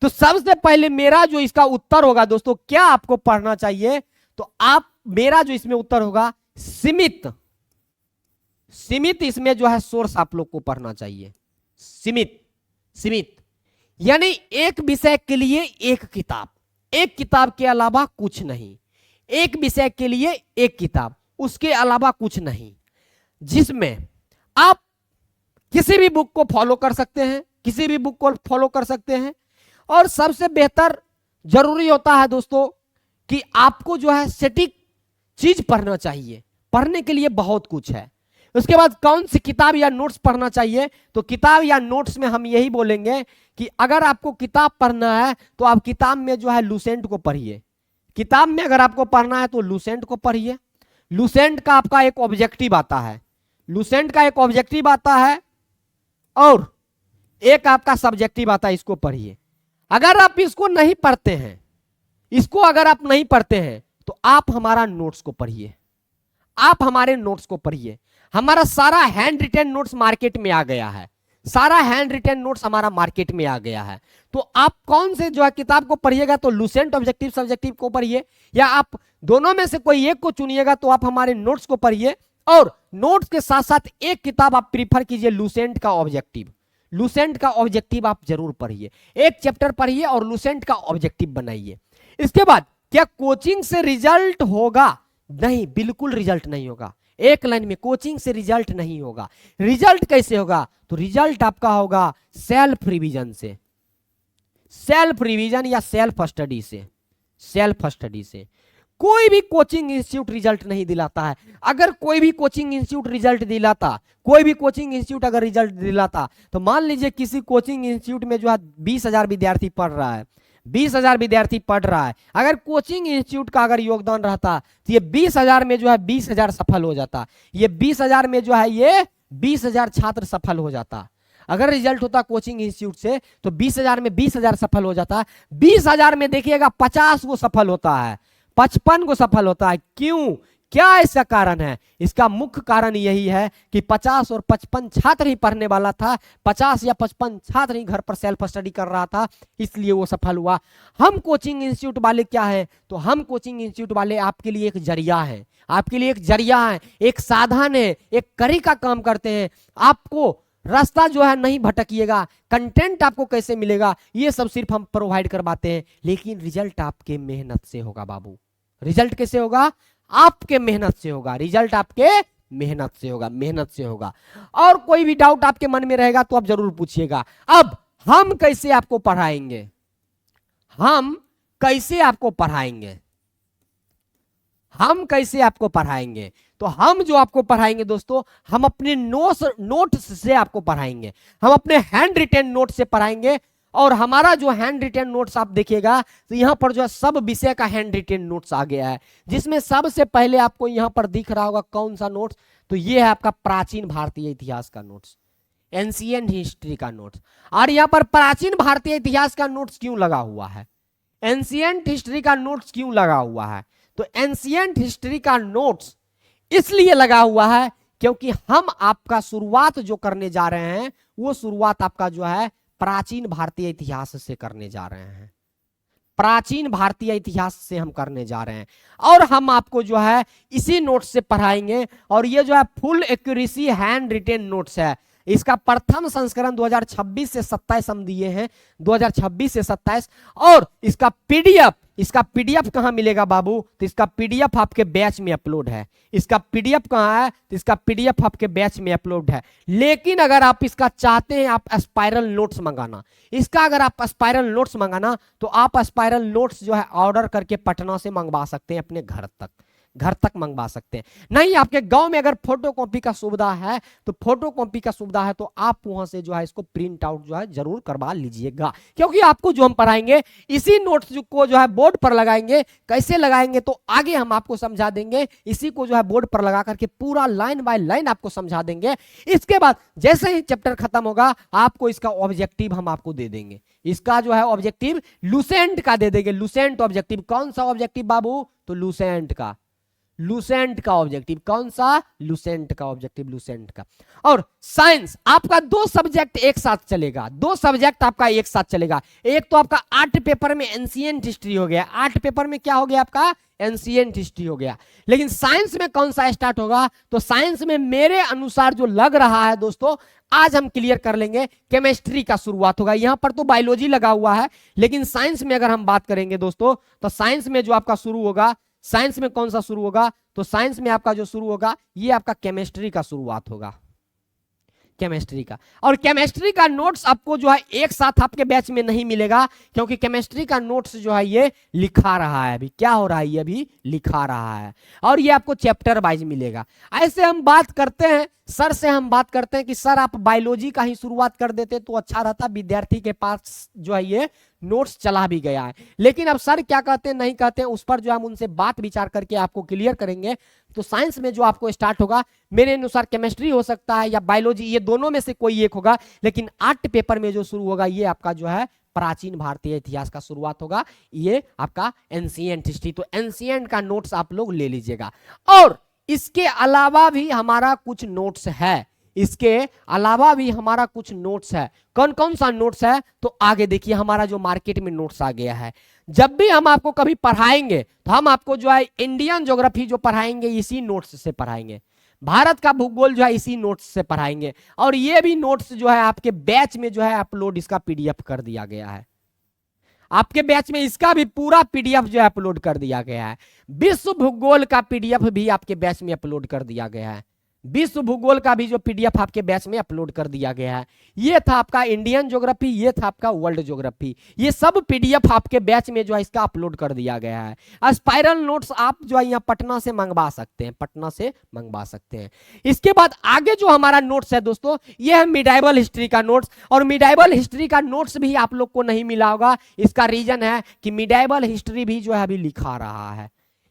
तो सबसे पहले मेरा जो इसका उत्तर होगा दोस्तों, क्या आपको पढ़ना चाहिए, तो आप मेरा जो इसमें उत्तर होगा सीमित, सीमित इसमें जो है सोर्स आप लोग को पढ़ना चाहिए। सीमित, सीमित यानी एक विषय के लिए एक किताब, एक किताब के अलावा कुछ नहीं, एक विषय के लिए एक किताब, उसके अलावा कुछ नहीं, जिसमें आप किसी भी बुक को फॉलो कर सकते हैं, किसी भी बुक को फॉलो कर सकते हैं। और सबसे बेहतर जरूरी होता है दोस्तों कि आपको जो है सटीक चीज पढ़ना चाहिए। पढ़ने के लिए बहुत कुछ है। उसके बाद कौन सी किताब या नोट्स पढ़ना चाहिए, तो किताब या नोट्स में हम यही बोलेंगे कि अगर आपको किताब पढ़ना है तो आप किताब में जो है लुसेंट को पढ़िए। किताब में अगर आपको पढ़ना है तो लुसेंट को पढ़िए। लुसेंट का आपका एक ऑब्जेक्टिव आता है, लुसेंट का एक ऑब्जेक्टिव आता है और एक आपका सब्जेक्टिव आता है, इसको पढ़िए। अगर आप इसको नहीं पढ़ते हैं, इसको अगर आप नहीं पढ़ते हैं तो आप हमारा नोट्स को पढ़िए, आप हमारे नोट्स को पढ़िए। हमारा सारा हैंड रिटन नोट्स मार्केट में आ गया है, सारा हैंड रिटन नोट्स हमारा मार्केट में आ गया है। तो आप कौन से जो है किताब को पढ़िएगा, तो लुसेंट ऑब्जेक्टिव सब्जेक्टिव को पढ़िए, या आप दोनों में से कोई एक को चुनिएगा तो आप हमारे नोट्स को पढ़िए। और नोट्स के साथ साथ एक किताब आप प्रीफर कीजिए, लुसेंट का ऑब्जेक्टिव। लुसेंट का ऑब्जेक्टिव आप जरूर पढ़िए, एक चैप्टर पढ़िए और लुसेंट का ऑब्जेक्टिव बनाइए। इसके बाद क्या कोचिंग से रिजल्ट होगा? नहीं, बिल्कुल रिजल्ट नहीं होगा। एक लाइन में, कोचिंग से रिजल्ट नहीं होगा। रिजल्ट कैसे होगा? तो रिजल्ट आपका होगा सेल्फ रिवीजन से, सेल्फ रिवीजन या सेल्फ स्टडी से, सेल्फ स्टडी से। कोई भी कोचिंग इंस्टीट्यूट रिजल्ट नहीं दिलाता है। अगर कोई भी कोचिंग इंस्टीट्यूट रिजल्ट दिलाता, कोई भी कोचिंग इंस्टीट्यूट अगर रिजल्ट दिलाता, तो मान लीजिए किसी कोचिंग इंस्टीट्यूट में जो है 20,000 विद्यार्थी पढ़ रहा है, 20,000 विद्यार्थी पढ़ रहा है। अगर कोचिंग इंस्टीट्यूट का अगर योगदान रहता तो ये 20,000 में जो है 20,000 सफल हो जाता, ये 20,000 में जो है ये 20,000 छात्र सफल हो जाता। अगर रिजल्ट होता कोचिंग इंस्टीट्यूट से तो 20,000 में 20,000 सफल हो जाता। 20,000 में देखिएगा 50 को सफल होता है, 55 को सफल होता है। क्यों? क्या इसका कारण है? इसका मुख्य कारण यही है कि 50 और 55 छात्र ही पढ़ने वाला था, 50 या 55 छात्र ही घर पर सेल्फ स्टडी कर रहा था, इसलिए वो सफल हुआ। हम कोचिंग इंस्टीट्यूट वाले क्या है? तो हम कोचिंग इंस्टीट्यूट वाले आपके लिए एक जरिया है, आपके लिए एक जरिया है, एक साधन है, एक कड़ी का काम करते हैं। आपको रास्ता जो है नहीं भटकिएगा, कंटेंट आपको कैसे मिलेगा ये सब सिर्फ हम प्रोवाइड करवाते हैं, लेकिन रिजल्ट आपके मेहनत से होगा बाबू। रिजल्ट कैसे होगा? आपके मेहनत से होगा, रिजल्ट आपके मेहनत से होगा, मेहनत से होगा। और कोई भी डाउट आपके मन में रहेगा तो आप जरूर पूछिएगा। अब हम कैसे आपको पढ़ाएंगे, हम कैसे आपको पढ़ाएंगे, हम कैसे आपको पढ़ाएंगे? तो हम जो आपको पढ़ाएंगे दोस्तों, हम अपने नोट्स से आपको पढ़ाएंगे, हम अपने हैंड रिटेन नोट से पढ़ाएंगे। और हमारा जो हैंड रिटेन नोट्स आप देखिएगा तो यहां पर जो है सब विषय का हैंड रिटेन नोट्स आ गया है, जिसमें सबसे पहले आपको यहां पर दिख रहा होगा कौन सा नोट्स, तो ये है आपका प्राचीन भारतीय इतिहास का नोट्स, एंशिएंट हिस्ट्री का नोट्स। और यहां पर प्राचीन भारतीय इतिहास का नोट्स क्यों लगा हुआ है, एंशिएंट हिस्ट्री का नोट्स क्यों लगा हुआ है? तो एंशिएंट हिस्ट्री का नोट्स इसलिए लगा हुआ है क्योंकि हम आपका शुरुआत जो करने जा रहे हैं वो शुरुआत आपका जो है प्राचीन भारतीय इतिहास से करने जा रहे हैं, प्राचीन भारतीय इतिहास से हम करने जा रहे हैं। और हम आपको जो है इसी नोट्स से पढ़ाएंगे। और ये जो है full accuracy hand retain notes है, इसका प्रथम संस्करण 2026 से 27 हम दिए हैं, 2026 से 27। और इसका पीडीएफ कहां मिलेगा बाबू? तो इसका पीडीएफ आपके बैच में अपलोड है। इसका पीडीएफ कहां है? तो इसका पीडीएफ आपके बैच में अपलोड है। लेकिन अगर आप इसका चाहते हैं आप स्पाइरल नोट्स मंगाना, इसका अगर आप स्पाइरल नोट्स मंगाना तो आप स्पाइरल नोट्स जो है ऑर्डर करके पटना से मंगवा सकते हैं, अपने घर तक मंगवा सकते हैं। नहीं आपके गांव में अगर फोटोकॉपी का सुविधा है तो फोटोकॉपी का सुविधा है तो आप वहां से जो है इसको प्रिंट आउट जो है जरूर करवा लीजिएगा, क्योंकि आपको जो हम पढ़ाएंगे इसी नोट्स को जो है बोर्ड पर लगाएंगे। कैसे लगाएंगे तो आगे हम आपको समझा देंगे, इसी को जो है बोर्ड पर लगा करके पूरा लाइन बाय लाइन आपको समझा देंगे। इसके बाद जैसे ही चैप्टर खत्म होगा आपको इसका ऑब्जेक्टिव हम आपको दे देंगे, इसका जो है ऑब्जेक्टिव लुसेंट का दे देंगे। लुसेंट ऑब्जेक्टिव, कौन सा ऑब्जेक्टिव बाबू? तो लुसेंट का ऑब्जेक्टिव। कौन सा? लुसेंट का ऑब्जेक्टिव, लुसेंट का। और साइंस आपका 2 सब्जेक्ट एक साथ चलेगा, 2 सब्जेक्ट आपका एक साथ चलेगा। एक तो आपका आर्ट पेपर में एंशिएंट हिस्ट्री हो गया, आर्ट पेपर में क्या हो गया आपका? एंशिएंट हिस्ट्री हो गया। लेकिन साइंस में कौन सा स्टार्ट होगा? तो साइंस में मेरे अनुसार जो लग रहा है दोस्तों, आज हम क्लियर कर लेंगे, केमिस्ट्री का शुरुआत होगा। यहां पर तो बायोलॉजी लगा हुआ है, लेकिन साइंस में अगर हम बात करेंगे दोस्तों तो साइंस में जो आपका शुरू होगा, साइंस में कौन सा शुरू होगा? तो साइंस में आपका जो शुरू होगा ये आपका केमिस्ट्री का शुरुआत होगा, केमिस्ट्री का। और केमिस्ट्री का नोट्स आपको जो है एक साथ आपके बैच में नहीं मिलेगा, क्योंकि केमिस्ट्री का नोट्स जो है ये लिखा रहा है, अभी क्या हो रहा है, ये अभी लिखा रहा है। और ये आपको चैप्टर वाइज मिलेगा। ऐसे हम बात करते हैं सर से, हम बात करते हैं कि सर आप बायोलॉजी का ही शुरुआत कर देते तो अच्छा रहता, विद्यार्थी के पास जो है ये नोट्स चला भी गया है। लेकिन अब सर क्या कहते हैं नहीं कहते हैं उस पर जो हम उनसे बात विचार करके आपको क्लियर करेंगे। तो साइंस में जो आपको स्टार्ट होगा मेरे अनुसार केमिस्ट्री हो सकता है या बायोलॉजी, ये दोनों में से कोई एक होगा। लेकिन आर्ट पेपर में जो शुरू होगा ये आपका जो है प्राचीन भारतीय इतिहास का शुरुआत होगा, ये आपका एंशिएंट हिस्ट्री। तो एंशिएंट का नोट्स आप लोग ले लीजिएगा। और इसके अलावा भी हमारा कुछ नोट्स है, इसके अलावा भी हमारा कुछ नोट्स है। कौन कौन सा नोट्स है? तो आगे देखिए हमारा जो मार्केट में नोट्स आ गया है। जब भी हम आपको कभी पढ़ाएंगे तो हम आपको जो है इंडियन ज्योग्राफी जो पढ़ाएंगे इसी नोट्स से पढ़ाएंगे, भारत का भूगोल जो है इसी नोट्स से पढ़ाएंगे। और ये भी नोट्स जो है आपके बैच में जो है अपलोड इसका पीडीएफ कर दिया गया है, आपके बैच में इसका भी पूरा पीडीएफ जो है अपलोड कर दिया गया है। विश्व भूगोल का पीडीएफ भी आपके बैच में अपलोड कर दिया गया है, विश्व भूगोल का भी जो पीडीएफ आपके बैच में अपलोड कर दिया गया है। ये था आपका इंडियन ज्योग्राफी, ये था आपका वर्ल्ड ज्योग्राफी, ये सब पीडीएफ आपके बैच में जो है इसका अपलोड कर दिया गया है। स्पाइरल नोट्स आप जो है यहाँ पटना से मंगवा सकते हैं, पटना से मंगवा सकते हैं। इसके बाद आगे जो हमारा नोट्स है दोस्तों ये है मिडाइवल हिस्ट्री का नोट्स। और मिडाइवल हिस्ट्री का नोट्स भी आप लोग को नहीं मिला होगा, इसका रीजन है कि मिडाइवल हिस्ट्री भी जो है अभी लिखा रहा है,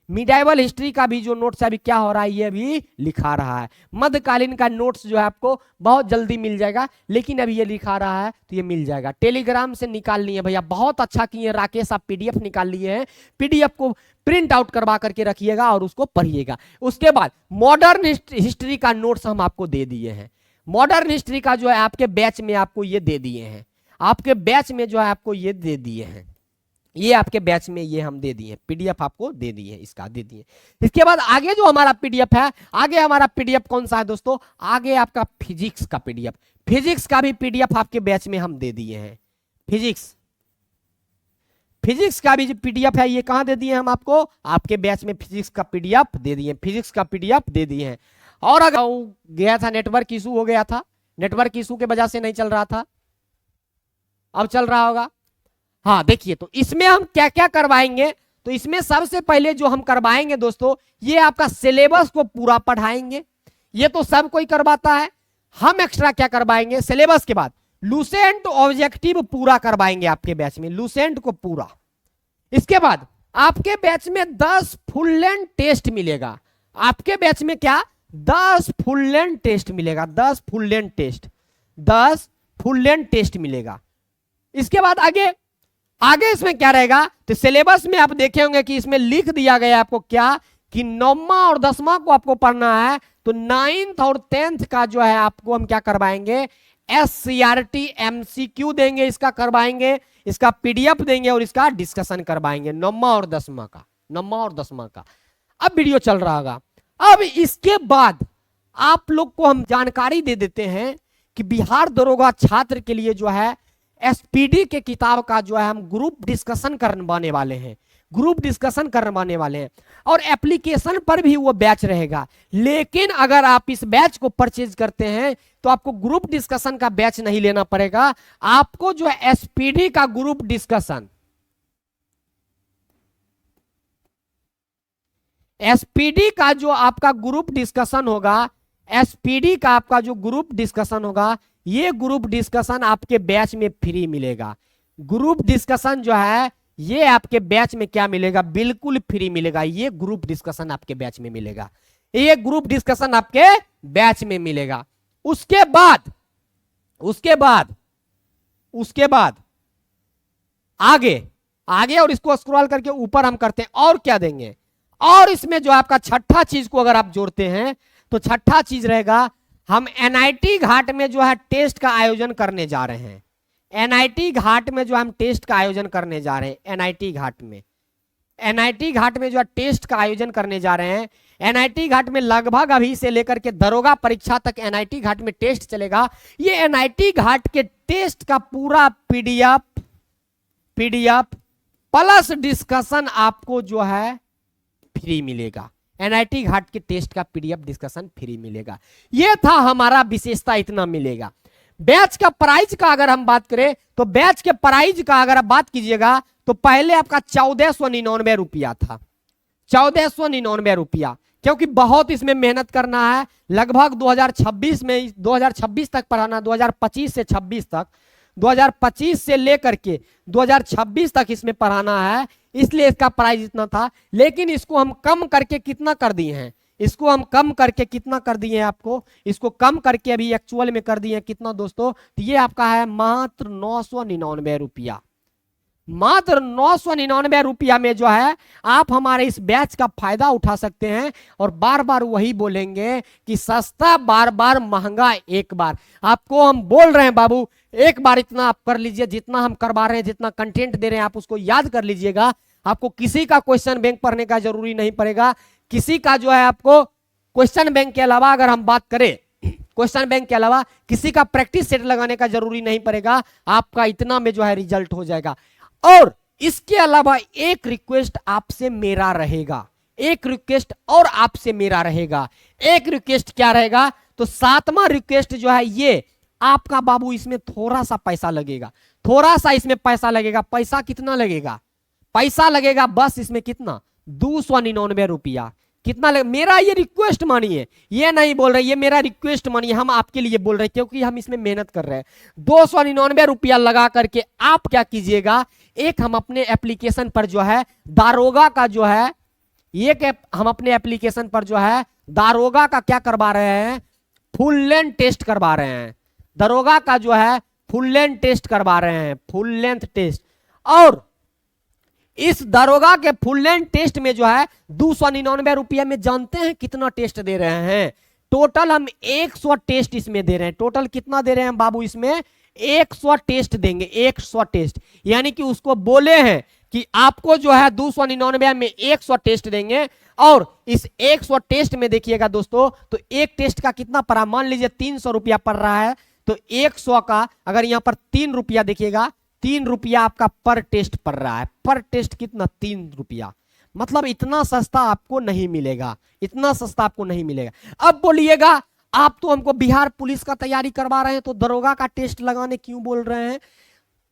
मिडाइवल हिस्ट्री का भी जो नोट्स है अभी क्या हो रहा है, ये भी लिखा रहा है। मध्यकालीन का नोट्स जो है आपको बहुत जल्दी मिल जाएगा, लेकिन अभी ये लिखा रहा है तो ये मिल जाएगा। टेलीग्राम से निकाल लिए भैया, बहुत अच्छा किए राकेश, आप पीडीएफ निकाल लिए हैं, पीडीएफ को प्रिंट आउट करवा करके रखिएगा और उसको पढ़िएगा। उसके बाद मॉडर्न हिस्ट्री का नोट्स हम आपको दे दिए हैं, मॉडर्न हिस्ट्री का जो है आपके बैच में आपको ये दे दिए हैं, आपके बैच में जो है आपको ये दे दिए हैं। ये आपके बैच में ये हम दे दिए, पीडीएफ आपको दे दिए, इसका दे दिए। इसके बाद आगे जो हमारा पीडीएफ है, आगे हमारा पीडीएफ कौन सा है दोस्तों, आगे आपका फिजिक्स का पीडीएफ, फिजिक्स का भी पीडीएफ आपके बैच में हम दे दिए हैं। फिजिक्स का भी जो पीडीएफ है ये कहां दे दिए हम आपको, आपके बैच में फिजिक्स का पीडीएफ दे दिए, फिजिक्स का पीडीएफ दे दिए हैं। और अगर गया था, नेटवर्क इशू हो गया था, नेटवर्क इशू के वजह से नहीं चल रहा था, अब चल रहा होगा। हाँ देखिए, तो इसमें हम क्या क्या करवाएंगे, तो इसमें सबसे पहले जो हम करवाएंगे दोस्तों, ये आपका सिलेबस को पूरा पढ़ाएंगे। ये तो सब कोई करवाता है, हम एक्स्ट्रा क्या करवाएंगे, सिलेबस के बाद लूसेंट ऑब्जेक्टिव पूरा करवाएंगे आपके बैच में, लूसेंट को पूरा। इसके बाद आपके बैच में 10 फुल लेंथ टेस्ट मिलेगा। आपके बैच में क्या, 10 फुल लेंथ टेस्ट मिलेगा, 10 full length test, 10 full length test मिलेगा। इसके बाद आगे इसमें क्या रहेगा, तो सिलेबस में आप देखे होंगे कि इसमें लिख दिया गया आपको क्या, कि 9वां और 10वां को आपको पढ़ना है, तो 9th और 10th का जो है आपको हम क्या करवाएंगे, SCRT MCQ देंगे, इसका करवाएंगे, इसका पीडीएफ देंगे और इसका डिस्कशन करवाएंगे, 9वां और 10वां का, 9वां और 10वां का। अब वीडियो चल रहा होगा। अब इसके बाद आप लोग को हम जानकारी दे देते हैं कि बिहार दरोगा छात्र के लिए जो है एसपीडी के किताब का जो है हम ग्रुप डिस्कशन करवाने वाले हैं, ग्रुप डिस्कशन करवाने वाले हैं, और एप्लीकेशन पर भी वो बैच रहेगा। लेकिन अगर आप इस बैच को परचेज करते हैं तो आपको ग्रुप डिस्कशन का बैच नहीं लेना पड़ेगा, आपको जो है एसपीडी का ग्रुप डिस्कशन, एसपीडी का जो आपका ग्रुप डिस्कशन होगा, एसपीडी का आपका जो ग्रुप डिस्कशन होगा, ये ग्रुप डिस्कशन आपके बैच में फ्री मिलेगा। ग्रुप डिस्कशन जो है ये आपके बैच में क्या मिलेगा, बिल्कुल फ्री मिलेगा। ये ग्रुप डिस्कशन आपके बैच में मिलेगा, ये ग्रुप डिस्कशन आपके बैच में मिलेगा। उसके बाद आगे और इसको स्क्रॉल करके ऊपर हम करते हैं, और क्या देंगे, और इसमें जो आपका छठा चीज को अगर आप जोड़ते हैं तो छठा चीज रहेगा, हम एनआईटी घाट में जो है टेस्ट का आयोजन करने जा रहे हैं। एनआईटी घाट में जो हम टेस्ट का आयोजन करने जा रहे हैं, एनआईटी घाट में जो है टेस्ट का आयोजन करने जा रहे हैं। एनआईटी घाट में लगभग अभी से लेकर के दरोगा परीक्षा तक एनआईटी घाट में टेस्ट चलेगा। ये एनआईटी घाट के टेस्ट का पूरा पीडीएफ प्लस डिस्कशन आपको जो है फ्री मिलेगा। एनआईटी घाट के टेस्ट का पीडीएफ डिस्कशन फ्री मिलेगा। यह था हमारा विशेषता, इतना मिलेगा। बैच का प्राइस का अगर हम बात करें तो बैच के प्राइस का अगर आप बात कीजिएगा तो पहले आपका 1499 रुपया था, 1499 रुपया, क्योंकि बहुत इसमें मेहनत करना है। लगभग 2026 तक पढ़ाना, 2025 से 26 तक, 2025 से लेकर के 2026 तक इसमें पढ़ाना है, इसलिए इसका प्राइस इतना था। लेकिन इसको हम कम करके कितना कर दिए हैं, इसको हम कम करके कितना कर दिए हैं, आपको इसको कम करके अभी एक्चुअल में कर दिए हैं कितना दोस्तों, तो ये आपका है मात्र 999 रुपया। मात्र 999 रुपया में जो है आप हमारे इस बैच का फायदा उठा सकते हैं। और बार बार वही बोलेंगे कि सस्ता बार बार, महंगा एक बार। आपको हम बोल रहे हैं बाबू, एक बार इतना आप कर लीजिए, जितना हम करवा रहे हैं, जितना कंटेंट दे रहे हैं आप उसको याद कर लीजिएगा। आपको किसी का क्वेश्चन बैंक पढ़ने का जरूरी नहीं पड़ेगा, किसी का जो है आपको क्वेश्चन बैंक के अलावा अगर हम बात करें, क्वेश्चन बैंक के अलावा किसी का प्रैक्टिस सेट लगाने का जरूरी नहीं पड़ेगा। आपका इतना में जो है रिजल्ट हो जाएगा। और इसके अलावा एक रिक्वेस्ट आपसे मेरा रहेगा, एक रिक्वेस्ट और आपसे मेरा रहेगा। एक रिक्वेस्ट क्या रहेगा, तो 7वां रिक्वेस्ट जो है ये आपका बाबू, इसमें थोड़ा सा पैसा लगेगा, थोड़ा सा इसमें पैसा लगेगा। पैसा कितना लगेगा, पैसा लगेगा बस इसमें कितना, 299 रुपया। कितना लगे, मेरा ये रिक्वेस्ट मानिए, ये नहीं बोल रहे, ये मेरा रिक्वेस्ट मानिए, हम आपके लिए बोल रहे हैं क्योंकि हम इसमें मेहनत कर रहे हैं। 299 रुपया लगा करके आप क्या कीजिएगा, एक हम अपने एप्लीकेशन पर जो है दारोगा का जो है, ये हम अपने एप्लीकेशन पर जो है दारोगा का क्या करवा रहे हैं, फुल लेंथ टेस्ट करवा रहे हैं। दरोगा का जो है फुल लेंथ टेस्ट करवा रहे हैं, फुल लेंथ टेस्ट। और इस दरोगा के फुल लेंथ टेस्ट में जो है 299 रुपया में जानते हैं कितना टेस्ट दे रहे हैं, टोटल हम 100 टेस्ट इसमें दे रहे हैं। टोटल कितना दे रहे हैं बाबू, इसमें 100 टेस्ट देंगे, 100 टेस्ट। यानी कि उसको बोले हैं कि आपको जो है 299 में 100 टेस्ट देंगे, और इस 100 टेस्ट में देखिएगा दोस्तों, तो एक टेस्ट का कितना पड़ा, मान लीजिए 300 रुपया पड़ रहा है, तो 100 का अगर यहां पर 3 रुपया देखिएगा, 3 रुपया आपका पर टेस्ट पड़ रहा है, पर टेस्ट कितना, 3 रुपया। मतलब इतना सस्ता आपको नहीं मिलेगा, इतना सस्ता आपको नहीं मिलेगा। अब बोलिएगा आप तो हमको बिहार पुलिस का तैयारी करवा रहे हैं, तो दरोगा का टेस्ट लगाने क्यों बोल रहे हैं?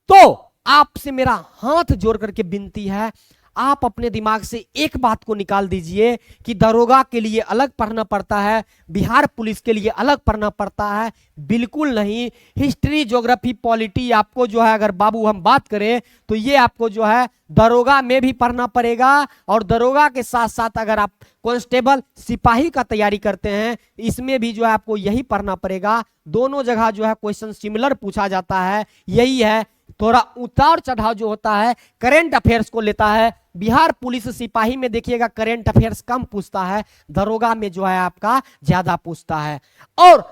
तो आपसे मेरा हाथ जोड़ करके विनती है, आप अपने दिमाग से एक बात को निकाल दीजिए कि दरोगा के लिए अलग पढ़ना पड़ता है, बिहार पुलिस के लिए अलग पढ़ना पड़ता है। बिल्कुल नहीं। हिस्ट्री, ज्योग्राफी, पॉलिटी आपको जो है, अगर बाबू हम बात करें तो ये आपको जो है दरोगा में भी पढ़ना पड़ेगा, और दरोगा के साथ साथ अगर आप कांस्टेबल, सिपाही का तैयारी करते हैं, इसमें भी जो है आपको यही पढ़ना पड़ेगा। दोनों जगह जो है क्वेश्चन सिमिलर पूछा जाता है। यही है, थोड़ा उतार चढ़ाव जो होता है करेंट अफेयर्स को लेता है। बिहार पुलिस सिपाही में देखिएगा करेंट अफेयर्स कम पूछता है, दरोगा में जो है आपका ज्यादा पूछता है। और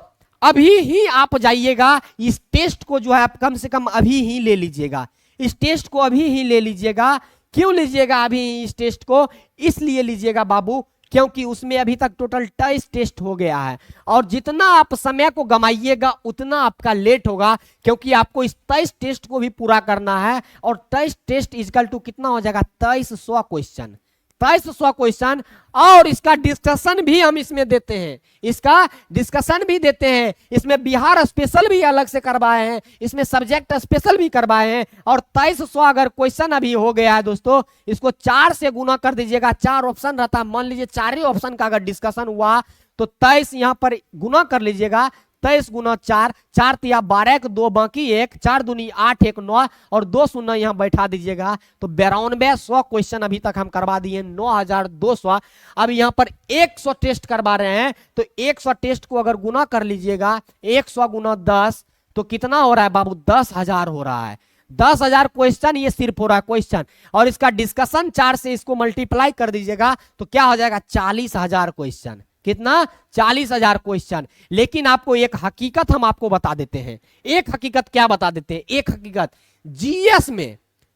अभी ही आप जाइएगा, इस टेस्ट को जो है आप कम से कम अभी ही ले लीजिएगा, इस टेस्ट को अभी ही ले लीजिएगा। क्यों लीजिएगा अभी इस टेस्ट को? इसलिए लीजिएगा बाबू, क्योंकि उसमें अभी तक टोटल 23 टेस्ट हो गया है, और जितना आप समय को गमाइएगा उतना आपका लेट होगा, क्योंकि आपको इस 23 टेस्ट को भी पूरा करना है। और 23 टेस्ट इक्वल टू कितना हो जाएगा, 2300 क्वेश्चन, 2300 क्वेश्चन। और इसका डिस्कशन भी हम इसमें देते हैं, इसका डिस्कशन भी देते हैं। इसमें बिहार स्पेशल भी अलग से करवाए हैं, इसमें सब्जेक्ट स्पेशल भी करवाए हैं। और 2300 अगर क्वेश्चन अभी हो गया है दोस्तों, इसको 4 से गुना कर दीजिएगा। 4 ऑप्शन रहता है, मान लीजिए 4 ही ऑप्शन का अगर डिस्कशन हुआ तो 23 यहां पर गुना कर लीजिएगा। 23 गुना 4, 4 तिया 12, 2 बाकी 1, 4 दूनी 8, 1 9, और 2 शून्य यहां बैठा दीजिएगा। तो 9200 क्वेश्चन अभी तक हम करवा दिए, 9200। अब यहां पर 100 टेस्ट करवा रहे हैं, तो 100 टेस्ट को अगर गुना कर लीजिएगा, 100 गुना 10, तो कितना हो रहा है बाबू, 10,000 हो रहा है। 10,000 क्वेश्चन ये सिर्फ हो रहा है क्वेश्चन, और इसका डिस्कशन 4 से इसको मल्टीप्लाई कर दीजिएगा तो क्या हो जाएगा, 40,000 क्वेश्चन। कितना, 40,000 क्वेश्चन। लेकिन आपको एक हकीकत हम आपको बता देते हैं, एक हकीकत क्या बता देते हैं, एक हकीकत,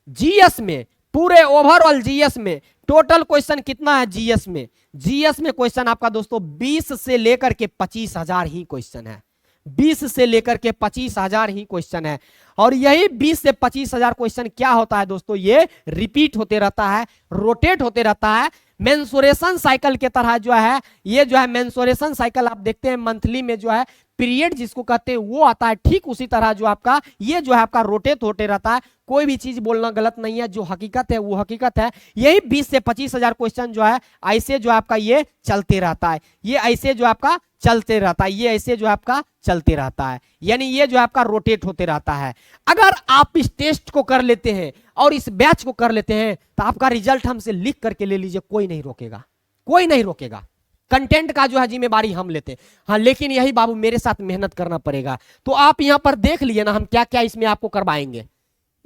जीएस में पूरे ओवरऑल जीएस में टोटल क्वेश्चन कितना है जीएस में? जीएस में क्वेश्चन आपका दोस्तों 20 से लेकर के 25,000 ही क्वेश्चन है, 20 से लेकर के 25,000 ही क्वेश्चन है। और यही 20 से 25,000 क्वेश्चन क्या होता है दोस्तों, ये रिपीट होते रहता है, रोटेट होते रहता है। मेंसुरेशन साइकिल के तरह जो है, ये जो है मेंसुरेशन साइकिल आप देखते हैं मंथली में जो है पीरियड जिसको कहते हैं वो आता है, ठीक उसी तरह जो आपका ये जो है आपका रोटेट होते रहता है। कोई भी चीज बोलना गलत नहीं है, जो हकीकत है वो हकीकत है। यही 20 से 25,000 क्वेश्चन जो है ऐसे जो आपका ये चलते रहता है, ये ऐसे जो आपका चलते रहता है, ये ऐसे जो आपका चलते रहता है, यानी ये जो आपका रोटेट होते रहता है। अगर आप इस टेस्ट को कर लेते हैं और इस बैच को कर लेते हैं तो आपका रिजल्ट हमसे लिख करके ले लीजिए, कोई नहीं रोकेगा, कोई नहीं रोकेगा। कंटेंट का जो है जिम्मेवारी हम लेते हैं, हाँ, लेकिन यही बाबू मेरे साथ मेहनत करना पड़ेगा। तो आप यहां पर देख लिए ना हम क्या क्या इसमें आपको करवाएंगे।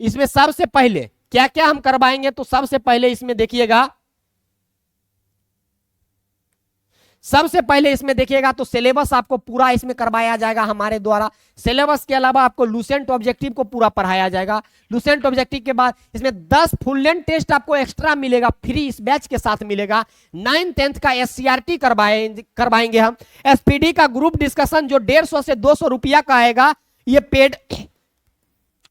इसमें सबसे पहले क्या क्या हम करवाएंगे, तो सबसे पहले इसमें देखिएगा, सबसे पहले इसमें देखिएगा तो सिलेबस आपको पूरा इसमें करवाया जाएगा हमारे द्वारा। सिलेबस के अलावा आपको लूसेंट ऑब्जेक्टिव को पूरा पढ़ाया जाएगा। लूसेंट ऑब्जेक्टिव के बाद इसमें 10 फुल लेंथ टेस्ट आपको एक्स्ट्रा मिलेगा, फ्री इस बैच के साथ मिलेगा। 9th 10th का SCRT करवाएंगे हम। SPD का ग्रुप डिस्कशन जो 150 से 200 रुपया का आएगा, ये पेड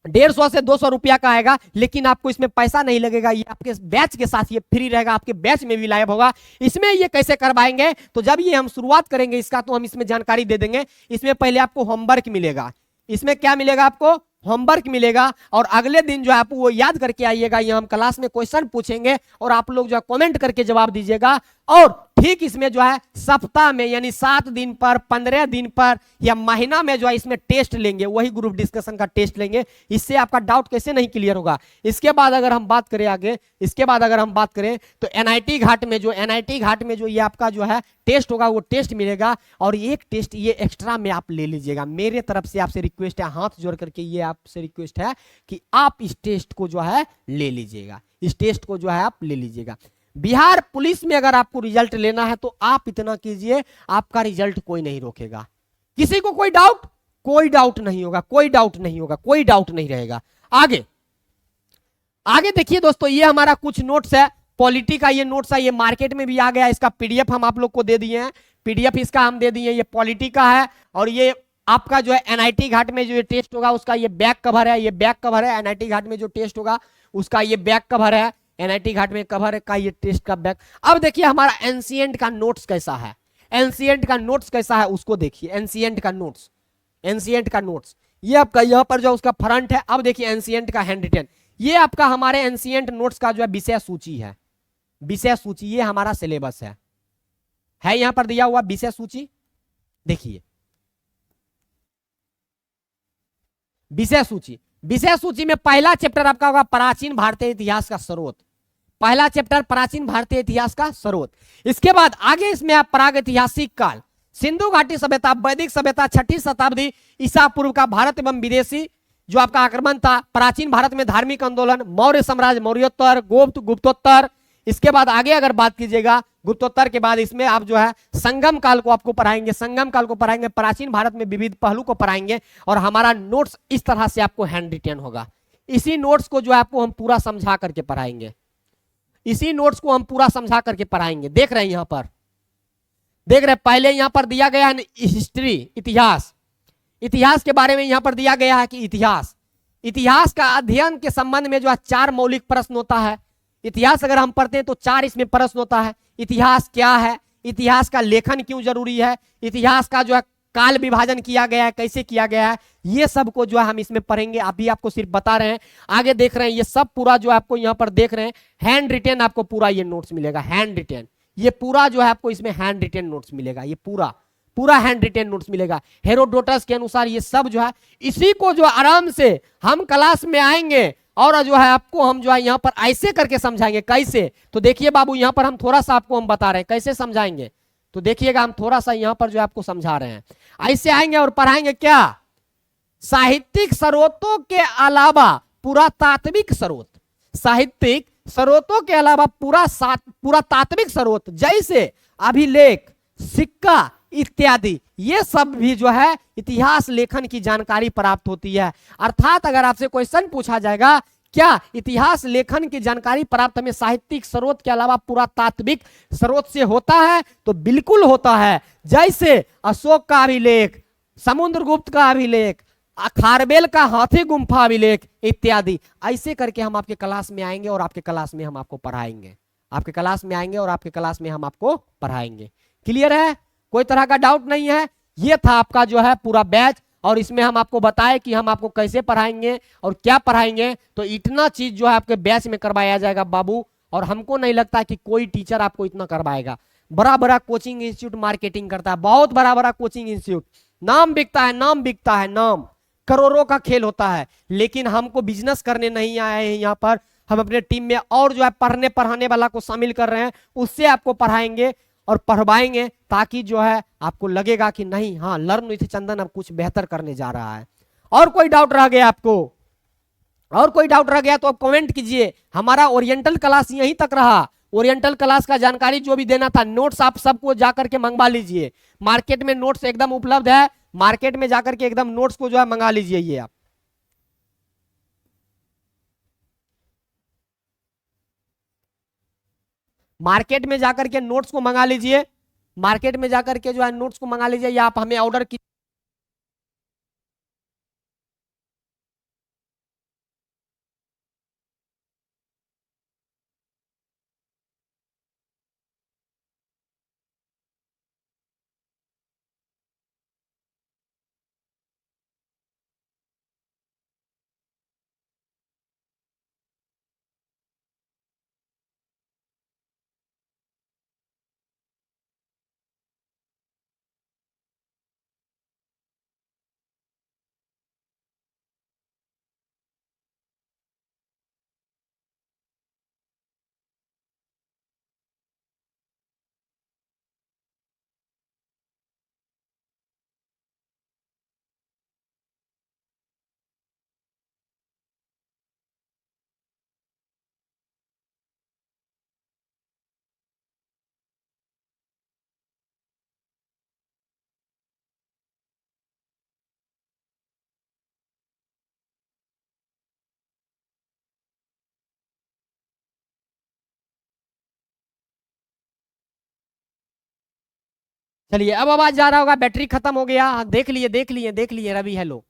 150 से 200 रुपया का आएगा, लेकिन आपको इसमें पैसा नहीं लगेगा, ये आपके बैच के साथ ये फ्री रहेगा, आपके बैच में भी लाइव होगा। इसमें ये कैसे करवाएंगे, तो जब ये हम शुरुआत करेंगे इसका तो हम इसमें जानकारी दे देंगे। इसमें पहले आपको होमवर्क मिलेगा, इसमें क्या मिलेगा आपको, होमवर्क मिलेगा। और अगले दिन जो है आप वो याद करके आइएगा, ये हम क्लास में क्वेश्चन पूछेंगे और आप लोग जो है कमेंट करके जवाब दीजिएगा। और ठीक इसमें जो है सप्ताह में यानी 7 दिन पर, 15 दिन पर या महीना में जो है इसमें टेस्ट लेंगे, वही ग्रुप डिस्कशन का टेस्ट लेंगे। इससे आपका डाउट कैसे नहीं क्लियर होगा। इसके बाद अगर हम बात करें आगे, इसके बाद अगर हम बात करें तो NIT घाट में जो ये आपका जो है टेस्ट होगा, वो टेस्ट मिलेगा। और एक टेस्ट ये एक्स्ट्रा में आप ले लीजिएगा, मेरे तरफ से आपसे रिक्वेस्ट है, हाथ जोड़ करके ये आपसे रिक्वेस्ट है कि आप इस टेस्ट को जो है ले लीजिएगा, इस टेस्ट को जो है आप ले लीजिएगा। बिहार पुलिस में अगर आपको रिजल्ट लेना है तो आप इतना कीजिए, आपका रिजल्ट कोई नहीं रोकेगा। किसी को कोई डाउट, कोई डाउट नहीं होगा, कोई डाउट नहीं होगा, कोई डाउट नहीं रहेगा। आगे आगे देखिए दोस्तों, ये हमारा कुछ नोट्स है, पॉलिटी का ये नोट्स है, ये मार्केट में भी आ गया, इसका पीडीएफ हम आप लोग को दे दिए हैं, पीडीएफ इसका हम दे दिए, ये पॉलिटी का है। और ये आपका जो है एनआईटी घाट में जो ये टेस्ट होगा उसका ये बैक कवर है, ये बैक कवर है, एनआईटी घाट में जो टेस्ट होगा उसका ये बैक कवर है, एनआईटी घाट में कवर का ये टेस्ट का बैक। अब देखिए हमारा एनसीएंट का नोट्स कैसा है, एनसीएंट का नोट्स कैसा है उसको देखिए, एनसीएंट का नोट्स, एनसीएंट का नोट्स, ये आपका यहाँ पर जो उसका फ्रंट है। अब देखिए एनसीएंट का हैंड रिटेन, ये आपका हमारे एनसीएंट नोट्स का जो है विषय सूची है, विषय सूची, ये हमारा सिलेबस है यहां पर दिया हुआ विषय सूची। देखिए विषय सूची, विषय सूची में पहला चैप्टर आपका होगा प्राचीन भारतीय इतिहास का स्रोत, पहला चैप्टर प्राचीन भारतीय इतिहास का स्रोत। इसके बाद आगे इसमें आप प्रागैतिहासिक काल, सिंधु घाटी सभ्यता, वैदिक सभ्यता, 6ठी शताब्दी ईसा पूर्व का भारत एवं विदेशी जो आपका आक्रमण था, प्राचीन भारत में धार्मिक आंदोलन, मौर्य साम्राज्य, मौर्योत्तर, गुप्त, गुप्तोत्तर। इसके बाद आगे अगर बात कीजिएगा गुप्तोत्तर के बाद इसमें आप जो है संगम काल को आपको पढ़ाएंगे, संगम काल को पढ़ाएंगे, प्राचीन भारत में विविध पहलू को पढ़ाएंगे। और हमारा नोट्स इस तरह से आपको हैंड रिटेन होगा, इसी नोट्स को जो है आपको हम पूरा समझा करके पढ़ाएंगे, इसी नोट्स को हम पूरा समझा करके पढ़ाएंगे। देख रहे हैं यहां पर, देख रहे हैं पहले यहां पर दिया गया है हिस्ट्री, इतिहास, इतिहास के बारे में यहां पर दिया गया है कि इतिहास, इतिहास का अध्ययन के संबंध में जो है 4 मौलिक प्रश्न होता है। इतिहास अगर हम पढ़ते हैं तो 4 इसमें प्रश्न होता है। इतिहास क्या है, इतिहास का लेखन क्यों जरूरी है, इतिहास का जो है काल विभाजन किया गया है कैसे किया गया है, ये सब को जो है हम इसमें पढ़ेंगे। अभी आपको सिर्फ बता रहे हैं, आगे देख रहे हैं ये सब पूरा जो आपको यहाँ पर देख रहे हैं हैंड रिटेन, आपको पूरा ये नोट्स मिलेगा हैंड रिटेन, ये पूरा जो है आपको इसमें हैंड रिटेन नोट्स मिलेगा, ये पूरा पूरा हैंड रिटेन नोट्स मिलेगा हेरोडोटस के अनुसार। ये सब जो है इसी को जो आराम से हम क्लास में आएंगे और जो है आपको हम जो है यहाँ पर ऐसे करके समझाएंगे। कैसे, तो देखिए बाबू यहाँ पर हम थोड़ा सा आपको हम बता रहे हैं कैसे समझाएंगे, तो देखिएगा हम थोड़ा सा यहाँ पर जो आपको समझा रहे हैं। ऐसे आएंगे और पढ़ाएंगे क्या, साहित्यिक स्रोतों के अलावा पुरातात्विक स्रोत, साहित्यिक स्रोतों के अलावा पुरातात्विक स्रोत जैसे अभिलेख, सिक्का इत्यादि, ये सब भी जो है इतिहास लेखन की जानकारी प्राप्त होती है। अर्थात अगर आपसे क्वेश्चन पूछा जाएगा क्या इतिहास लेखन की जानकारी प्राप्त हमें साहित्यिक स्रोत के अलावा पुरातात्विक स्रोत से होता है, तो बिल्कुल होता है। जैसे अशोक का अभिलेख, समुद्रगुप्त का अभिलेख, खारबेल का हाथी गुम्फा अभिलेख इत्यादि, ऐसे करके हम आपके क्लास में आएंगे और आपके क्लास में हम आपको पढ़ाएंगे, आपके क्लास में आएंगे और आपके क्लास में हम आपको पढ़ाएंगे। क्लियर है, कोई तरह का डाउट नहीं है। ये था आपका जो है पूरा बैच, और इसमें हम आपको बताए कि हम आपको कैसे पढ़ाएंगे और क्या पढ़ाएंगे। तो इतना चीज जो है आपके बैच में करवाया जाएगा बाबू, और हमको नहीं लगता कि कोई टीचर आपको इतना करवाएगा। बड़ा बड़ा कोचिंग इंस्टीट्यूट मार्केटिंग करता है, बहुत बड़ा बड़ा कोचिंग इंस्टीट्यूट, नाम बिकता है, नाम बिकता है, नाम करोड़ों का खेल होता है। लेकिन हमको बिजनेस करने नहीं आए हैं यहाँ पर, हम अपने टीम में और जो है पढ़ने पढ़ाने वाला को शामिल कर रहे हैं, उससे आपको पढ़ाएंगे और पढ़वाएंगे, ताकि जो है आपको लगेगा कि नहीं हाँ लर्न विथ चंदन अब कुछ बेहतर करने जा रहा है। और कोई डाउट रह गया आपको, और कोई डाउट रह गया तो आप कमेंट कीजिए। हमारा ओरिएंटल क्लास यहीं तक रहा, ओरिएंटल क्लास का जानकारी जो भी देना था, नोट्स आप सबको जाकर के मंगवा लीजिए, मार्केट में नोट्स एकदम उपलब्ध है, मार्केट में जाकर के एकदम नोट्स को जो है मंगा लीजिए। ये आप मार्केट में जाकर के नोट्स को मंगा लीजिए, मार्केट में जाकर के जो है नोट्स को मंगा लीजिए, या आप हमें ऑर्डर की चलिए अब आवाज जा रहा होगा, बैटरी खत्म हो गया, देख लिए रवि हेलो।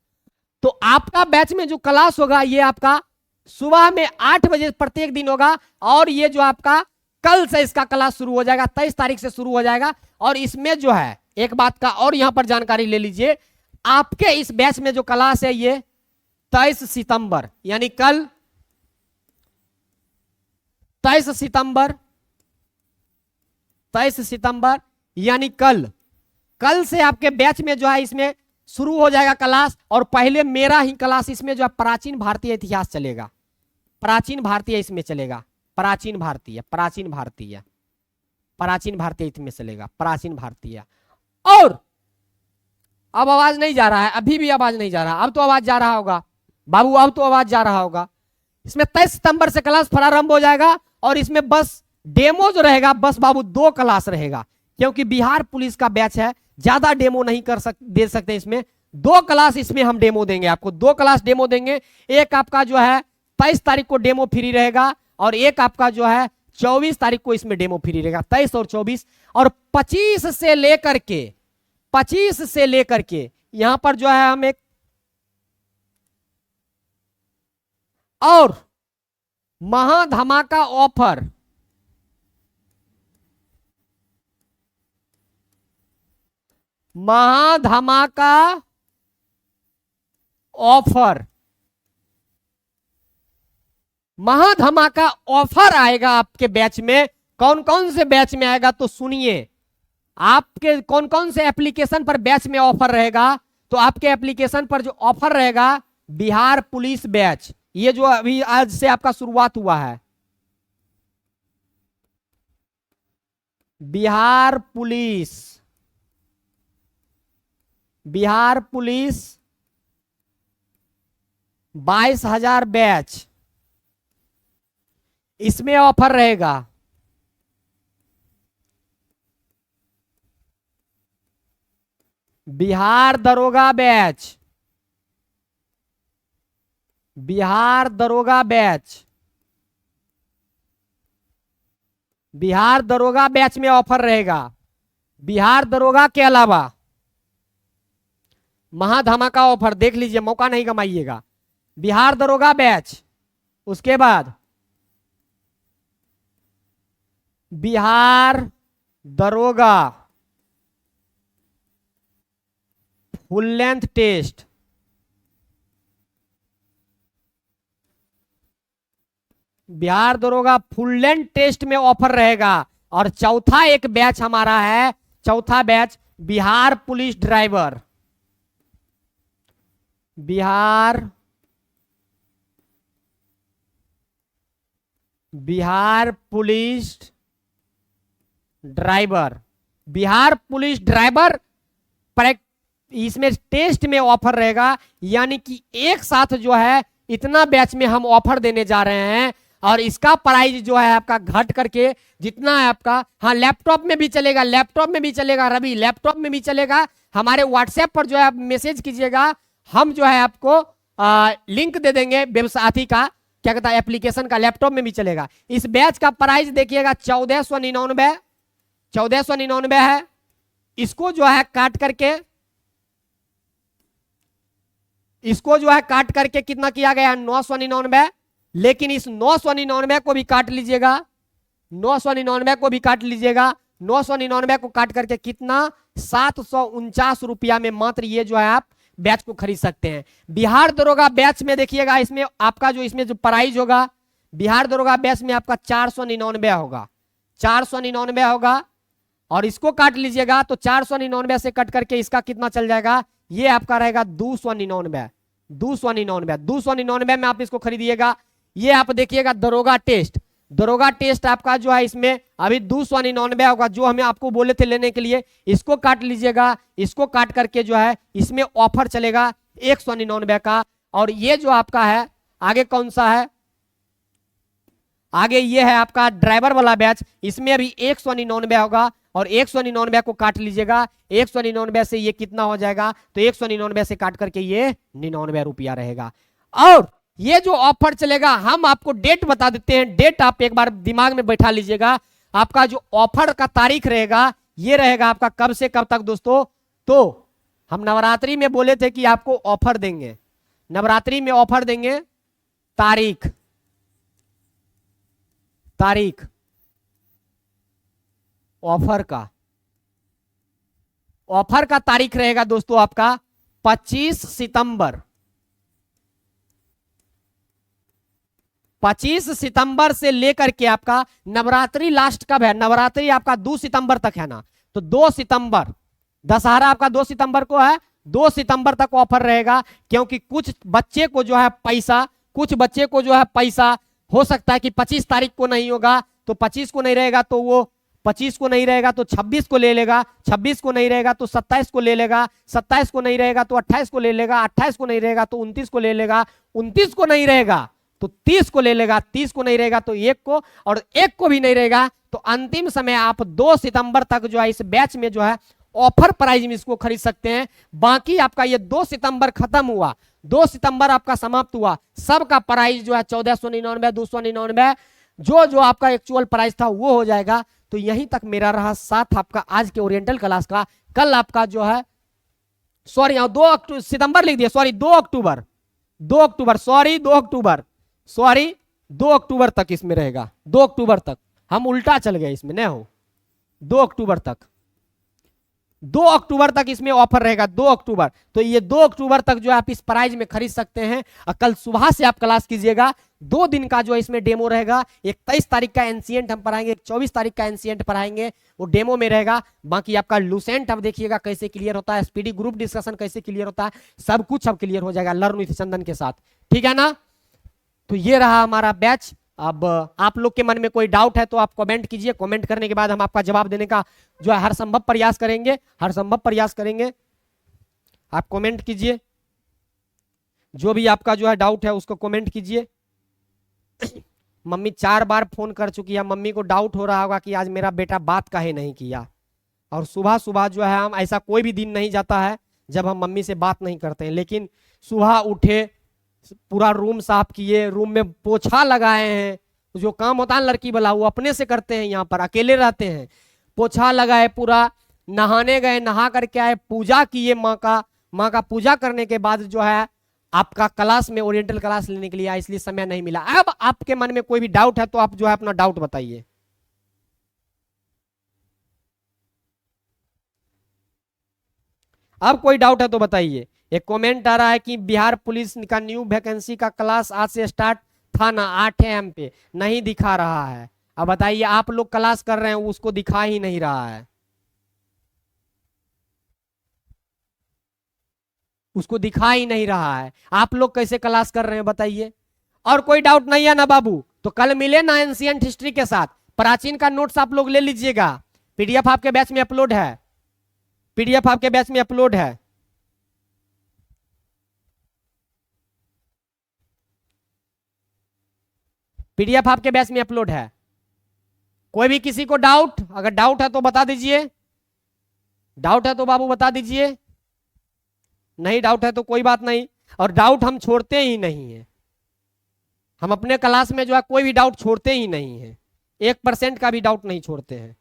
तो आपका बैच में जो क्लास होगा ये आपका सुबह में 8 बजे प्रत्येक दिन होगा, और ये जो आपका कल से इसका क्लास शुरू हो जाएगा, 23 तारीख से शुरू हो जाएगा। और इसमें जो है एक बात का और यहां पर जानकारी ले लीजिए, आपके इस बैच में जो क्लास है ये 23 सितंबर यानी कल 23 सितंबर यानी कल से आपके बैच में जो है इसमें शुरू हो जाएगा क्लास। और पहले मेरा ही क्लास इसमें जो है प्राचीन भारतीय इतिहास चलेगा, प्राचीन भारतीय इसमें चलेगा, प्राचीन भारतीय इसमें चलेगा, प्राचीन भारतीय। और अब आवाज नहीं जा रहा है, अभी भी आवाज नहीं जा रहा, अब तो आवाज जा रहा होगा बाबू, अब तो आवाज जा रहा होगा। इसमें 23 सितंबर से क्लास प्रारंभ हो जाएगा, और इसमें बस डेमो जो रहेगा बस बाबू 2 क्लास रहेगा, क्योंकि बिहार पुलिस का बैच है, ज्यादा डेमो नहीं दे सकते। इसमें 2 क्लास इसमें हम डेमो देंगे आपको, 2 क्लास डेमो देंगे। एक आपका जो है 23 तारीख को डेमो फ्री रहेगा, और एक आपका जो है 24 तारीख को इसमें डेमो फ्री रहेगा, 23 और 24। और 25 से लेकर के यहां पर जो है हम एक और महाधमाका ऑफर, महाधमाका ऑफर आएगा आपके बैच में। कौन कौन से बैच में आएगा तो सुनिए, आपके कौन कौन से एप्लीकेशन पर बैच में ऑफर रहेगा। तो आपके एप्लीकेशन पर जो ऑफर रहेगा बिहार पुलिस बैच, ये जो अभी आज से आपका शुरुआत हुआ है, बिहार पुलिस 22,000 बैच, इसमें ऑफर रहेगा। बिहार दरोगा बैच, बिहार दरोगा बैच में ऑफर रहेगा। बिहार दरोगा के अलावा महाधमाका ऑफर, देख लीजिए मौका नहीं गमाइएगा। बिहार दरोगा बैच, उसके बाद बिहार दरोगा फुल लेंथ टेस्ट, बिहार दरोगा फुल लेंथ टेस्ट में ऑफर रहेगा। और चौथा एक बैच हमारा है, चौथा batch Bihar police driver, Bihar police driver इसमें टेस्ट में ऑफर रहेगा। यानी कि एक साथ जो है इतना बैच में हम ऑफर देने जा रहे हैं, और इसका प्राइस जो है आपका घट करके जितना है आपका, हाँ लैपटॉप में भी चलेगा, रवि लैपटॉप में भी चलेगा। हमारे व्हाट्सएप पर जो है आप मैसेज कीजिएगा, हम जो है आपको लिंक दे देंगे वेबसाथी का, क्या कहता है एप्लीकेशन का, लैपटॉप में भी चलेगा। इस बैच का प्राइस देखिएगा 1499 है। इसको जो है काट करके कितना किया गया 999। लेकिन इस 999 को भी काट लीजिएगा, 999 को भी काट लीजिएगा, 999 को काट करके कितना 749 रुपया में मात्र ये जो है आप बैच को खरीद सकते हैं। बिहार दरोगा बैच में देखिएगा, इसमें आपका जो इसमें जो प्राइस होगा बिहार दरोगा बैच में आपका 499 होगा, 499 होगा। और इसको काट लीजिएगा तो 499 से कट करके इसका कितना चल जाएगा, ये आपका रहेगा 299 में आप इसको खरीदिएगा। ये आप देखिएगा दरोगा टेस्ट आपका जो है इसमें अभी 299 होगा, जो हमें आपको बोले थे लेने के लिए। इसको काट लीजिएगा, इसको काट करके जो है इसमें ऑफर चलेगा 199 का। और ये जो आपका है आगे कौन सा है, आगे ये है आपका ड्राइवर वाला बैच, इसमें अभी 199 होगा। और 199 को काट लीजिएगा, 199 से ये कितना हो जाएगा, तो 199 से काट करके ये 99 रुपया रहेगा। और ये जो ऑफर चलेगा हम आपको डेट बता देते हैं, डेट आप एक बार दिमाग में बैठा लीजिएगा। आपका जो ऑफर का तारीख रहेगा ये रहेगा आपका कब से कब तक दोस्तों। तो हम नवरात्रि में बोले थे कि आपको ऑफर देंगे, नवरात्रि में ऑफर देंगे। तारीख तारीख ऑफर का तारीख रहेगा दोस्तों आपका 25 सितंबर। 25 सितंबर से लेकर के आपका नवरात्रि लास्ट कब है, नवरात्रि आपका 2 सितंबर तक है ना, तो 2 सितंबर, दशहरा आपका 2 सितंबर को है, 2 सितंबर तक ऑफर रहेगा। क्योंकि कुछ बच्चे को जो है पैसा हो सकता है कि 25 तारीख को नहीं होगा, तो 25 को नहीं रहेगा तो वो 25 को नहीं रहेगा तो 26 को ले लेगा, 26 को नहीं रहेगा तो 27 को ले लेगा, 27 को नहीं रहेगा तो 28 को ले लेगा, 28 को नहीं रहेगा तो 29 को ले लेगा, 29 को नहीं रहेगा तो 30 को ले लेगा, 30 को नहीं रहेगा तो 1 को, और 1 को भी नहीं रहेगा तो अंतिम समय आप 2 सितंबर तक जो है इस बैच में जो है ऑफर प्राइस में इसको खरीद सकते हैं। बाकी आपका ये 2 सितंबर खत्म हुआ, 2 सितंबर आपका समाप्त हुआ, सबका प्राइस जो है 1499, 299, जो आपका एक्चुअल प्राइस था वो हो जाएगा। तो यहीं तक मेरा रहा साथ आपका आज के ओरिएंटल क्लास का। कल आपका जो है सॉरी 2 सितंबर लिख दिया, सॉरी 2 अक्टूबर, 2 अक्टूबर तक इसमें रहेगा, 2 अक्टूबर तक। हम उल्टा चल गए इसमें, नहीं हो, 2 अक्टूबर तक, 2 अक्टूबर तक इसमें ऑफर रहेगा, 2 अक्टूबर। तो ये 2 अक्टूबर तक जो आप इस प्राइस में खरीद सकते हैं। और कल सुबह से आप क्लास कीजिएगा, 2 दिन का जो इसमें डेमो रहेगा। 23 तारीख का एंशिएंट हम पढ़ाएंगे, 24 तारीख का एंशिएंट पढ़ाएंगे, वो डेमो में रहेगा। बाकी आपका लूसेंट अब देखिएगा कैसे क्लियर होता है, स्पीडी ग्रुप डिस्कशन कैसे क्लियर होता है, सब कुछ अब क्लियर हो जाएगा लर्न विथ चंदन के साथ, ठीक है ना। तो ये रहा हमारा बैच। अब आप लोग के मन में कोई डाउट है तो आप कमेंट कीजिए, कमेंट करने के बाद हम आपका जवाब देने का जो है हर संभव प्रयास करेंगे, आप कमेंट कीजिए, जो भी आपका जो है डाउट है उसको कमेंट कीजिए। मम्मी 4 बार फोन कर चुकी है, मम्मी को डाउट हो रहा होगा कि आज मेरा बेटा बात काहे नहीं किया। और सुबह सुबह जो है हम, ऐसा कोई भी दिन नहीं जाता है जब हम मम्मी से बात नहीं करते हैं, लेकिन सुबह उठे, पूरा रूम साफ किए, रूम में पोछा लगाए हैं, जो काम होता है लड़की वाला वो अपने से करते हैं, यहाँ पर अकेले रहते हैं, पोछा लगाए, पूरा नहाने गए, नहा करके आए, पूजा किए, माँ का पूजा करने के बाद जो है आपका क्लास में ओरिएंटल क्लास लेने के लिए आया, इसलिए समय नहीं मिला। अब आपके मन में कोई भी डाउट है तो आप जो है अपना डाउट बताइए। अब कोई डाउट है तो बताइए। एक कमेंट आ रहा है कि बिहार पुलिस का न्यू वैकेंसी का क्लास आज से स्टार्ट था ना 8 AM पे, नहीं दिखा रहा है। अब बताइए, आप लोग क्लास कर रहे हैं उसको दिखा ही नहीं रहा है, उसको दिखा ही नहीं रहा है, आप लोग कैसे क्लास कर रहे हैं बताइए। और कोई डाउट नहीं है ना बाबू, तो कल मिले ना एंशिएंट हिस्ट्री के साथ, प्राचीन का नोट्स आप लोग ले लीजिएगा, पीडीएफ आपके बैच में अपलोड है, पीडीएफ आपके बैच में अपलोड है। पीडीएफ आपके बैच में अपलोड है। कोई भी किसी को डाउट, अगर डाउट है तो बता दीजिए, डाउट है तो बाबू बता दीजिए, नहीं डाउट है तो कोई बात नहीं। और डाउट हम छोड़ते ही नहीं है, हम अपने क्लास में जो है कोई भी डाउट छोड़ते ही नहीं है, 1% का भी डाउट नहीं छोड़ते हैं,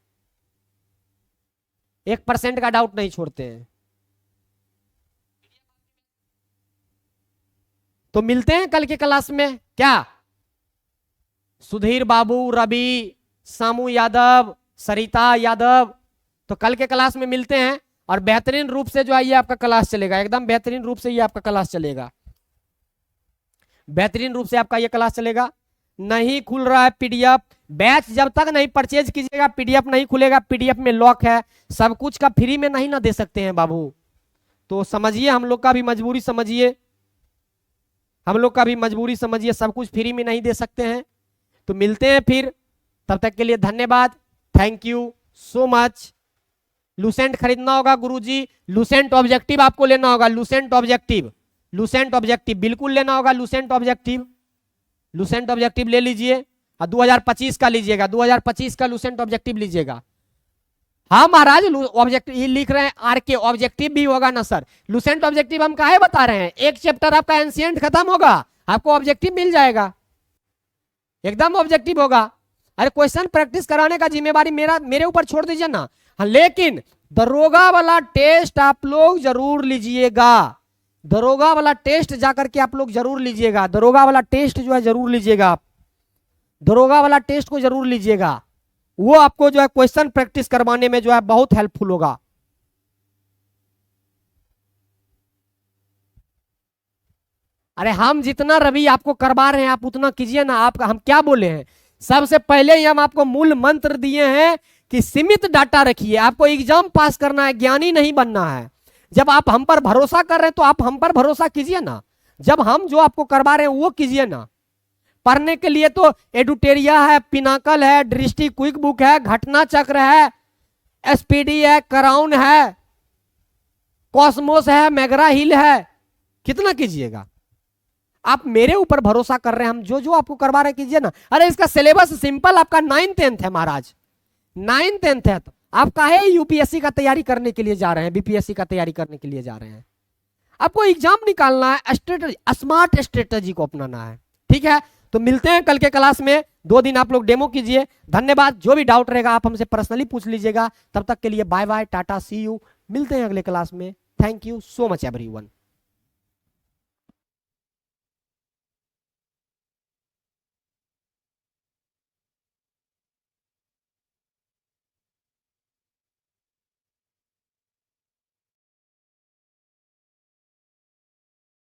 1% का डाउट नहीं छोड़ते हैं। तो मिलते हैं कल के क्लास में, क्या सुधीर बाबू, रवि, सामू यादव, सरिता यादव, तो कल के क्लास में मिलते हैं। और बेहतरीन रूप से जो है ये आपका क्लास चलेगा, एकदम बेहतरीन रूप से ये आपका क्लास चलेगा, बेहतरीन रूप से आपका ये क्लास चलेगा। नहीं खुल रहा है पीडीएफ, बैच जब तक नहीं परचेज कीजिएगा पीडीएफ नहीं खुलेगा, पीडीएफ में लॉक है, सब कुछ का फ्री में नहीं ना दे सकते हैं बाबू, तो समझिए, हम लोग का भी मजबूरी समझिए, हम लोग का भी मजबूरी समझिए, सब कुछ फ्री में नहीं दे सकते हैं। तो मिलते हैं फिर, तब तक के लिए धन्यवाद, thank you so much. Lucent खरीदना होगा गुरुजी, लूसेंट ऑब्जेक्टिव आपको लेना होगा, लूसेंट ऑब्जेक्टिव, लूसेंट ऑब्जेक्टिव बिल्कुल लेना होगा, लूसेंट ऑब्जेक्टिव, लूसेंट ऑब्जेक्टिव ले लीजिए, और 2025 का लीजिएगा, 2025 का लूसेंट ऑब्जेक्टिव लीजिएगा। हाँ महाराज, ऑब्जेक्टिव ये लिख रहे हैं आरके, ऑब्जेक्टिव भी होगा ना सर, लूसेंट ऑब्जेक्टिव हम काहे बता रहे हैं, एक चैप्टर आपका एंशिएंट खत्म होगा, आपको ऑब्जेक्टिव मिल जाएगा, एकदम ऑब्जेक्टिव होगा। अरे क्वेश्चन प्रैक्टिस कराने का जिम्मेवारी मेरे ऊपर छोड़ दीजिए ना, हाँ, लेकिन दरोगा वाला टेस्ट आप लोग जरूर लीजिएगा, दरोगा वाला टेस्ट जाकर के आप लोग जरूर लीजिएगा, दरोगा वाला टेस्ट जो है जरूर लीजिएगा आप, दरोगा वाला टेस्ट को जरूर लीजिएगा। वो आपको जो है क्वेश्चन प्रैक्टिस करवाने में जो है बहुत हेल्पफुल होगा। अरे हम जितना रवि आपको करवा रहे हैं आप उतना कीजिए ना। आप हम क्या बोले हैं, सबसे पहले ही हम आपको मूल मंत्र दिए हैं कि सीमित डाटा रखिए, आपको एग्जाम पास करना है, ज्ञानी नहीं बनना है। जब आप हम पर भरोसा कर रहे हैं तो आप हम पर भरोसा कीजिए ना, जब हम जो आपको करवा रहे हैं वो कीजिए ना। पढ़ने के लिए तो एडुटेरिया है, पिनाकल है, दृष्टि क्विक बुक है, घटना चक्र है, एसपीडी है, क्राउन है, कॉस्मोस है, मैगरा हिल है, कितना कीजिएगा। आप मेरे ऊपर भरोसा कर रहे हैं, हम जो जो आपको करवा रहे हैं कीजिए ना। अरे इसका सिलेबस सिंपल आपका 9th-10th है महाराज, 9th-10th है। तो आप काहे यूपीएससी का तैयारी करने के लिए जा रहे हैं, बीपीएससी का तैयारी करने के लिए जा रहे हैं। आपको एग्जाम निकालना है, स्ट्रेटजी, स्मार्ट स्ट्रेटजी को अपनाना है। ठीक है, तो मिलते हैं कल के क्लास में। 2 दिन आप लोग डेमो कीजिए। धन्यवाद। जो भी डाउट रहेगा आप हमसे पर्सनली पूछ लीजिएगा। तब तक के लिए bye bye, tata, see you. मिलते हैं अगले क्लास में। Thank you so much everyone.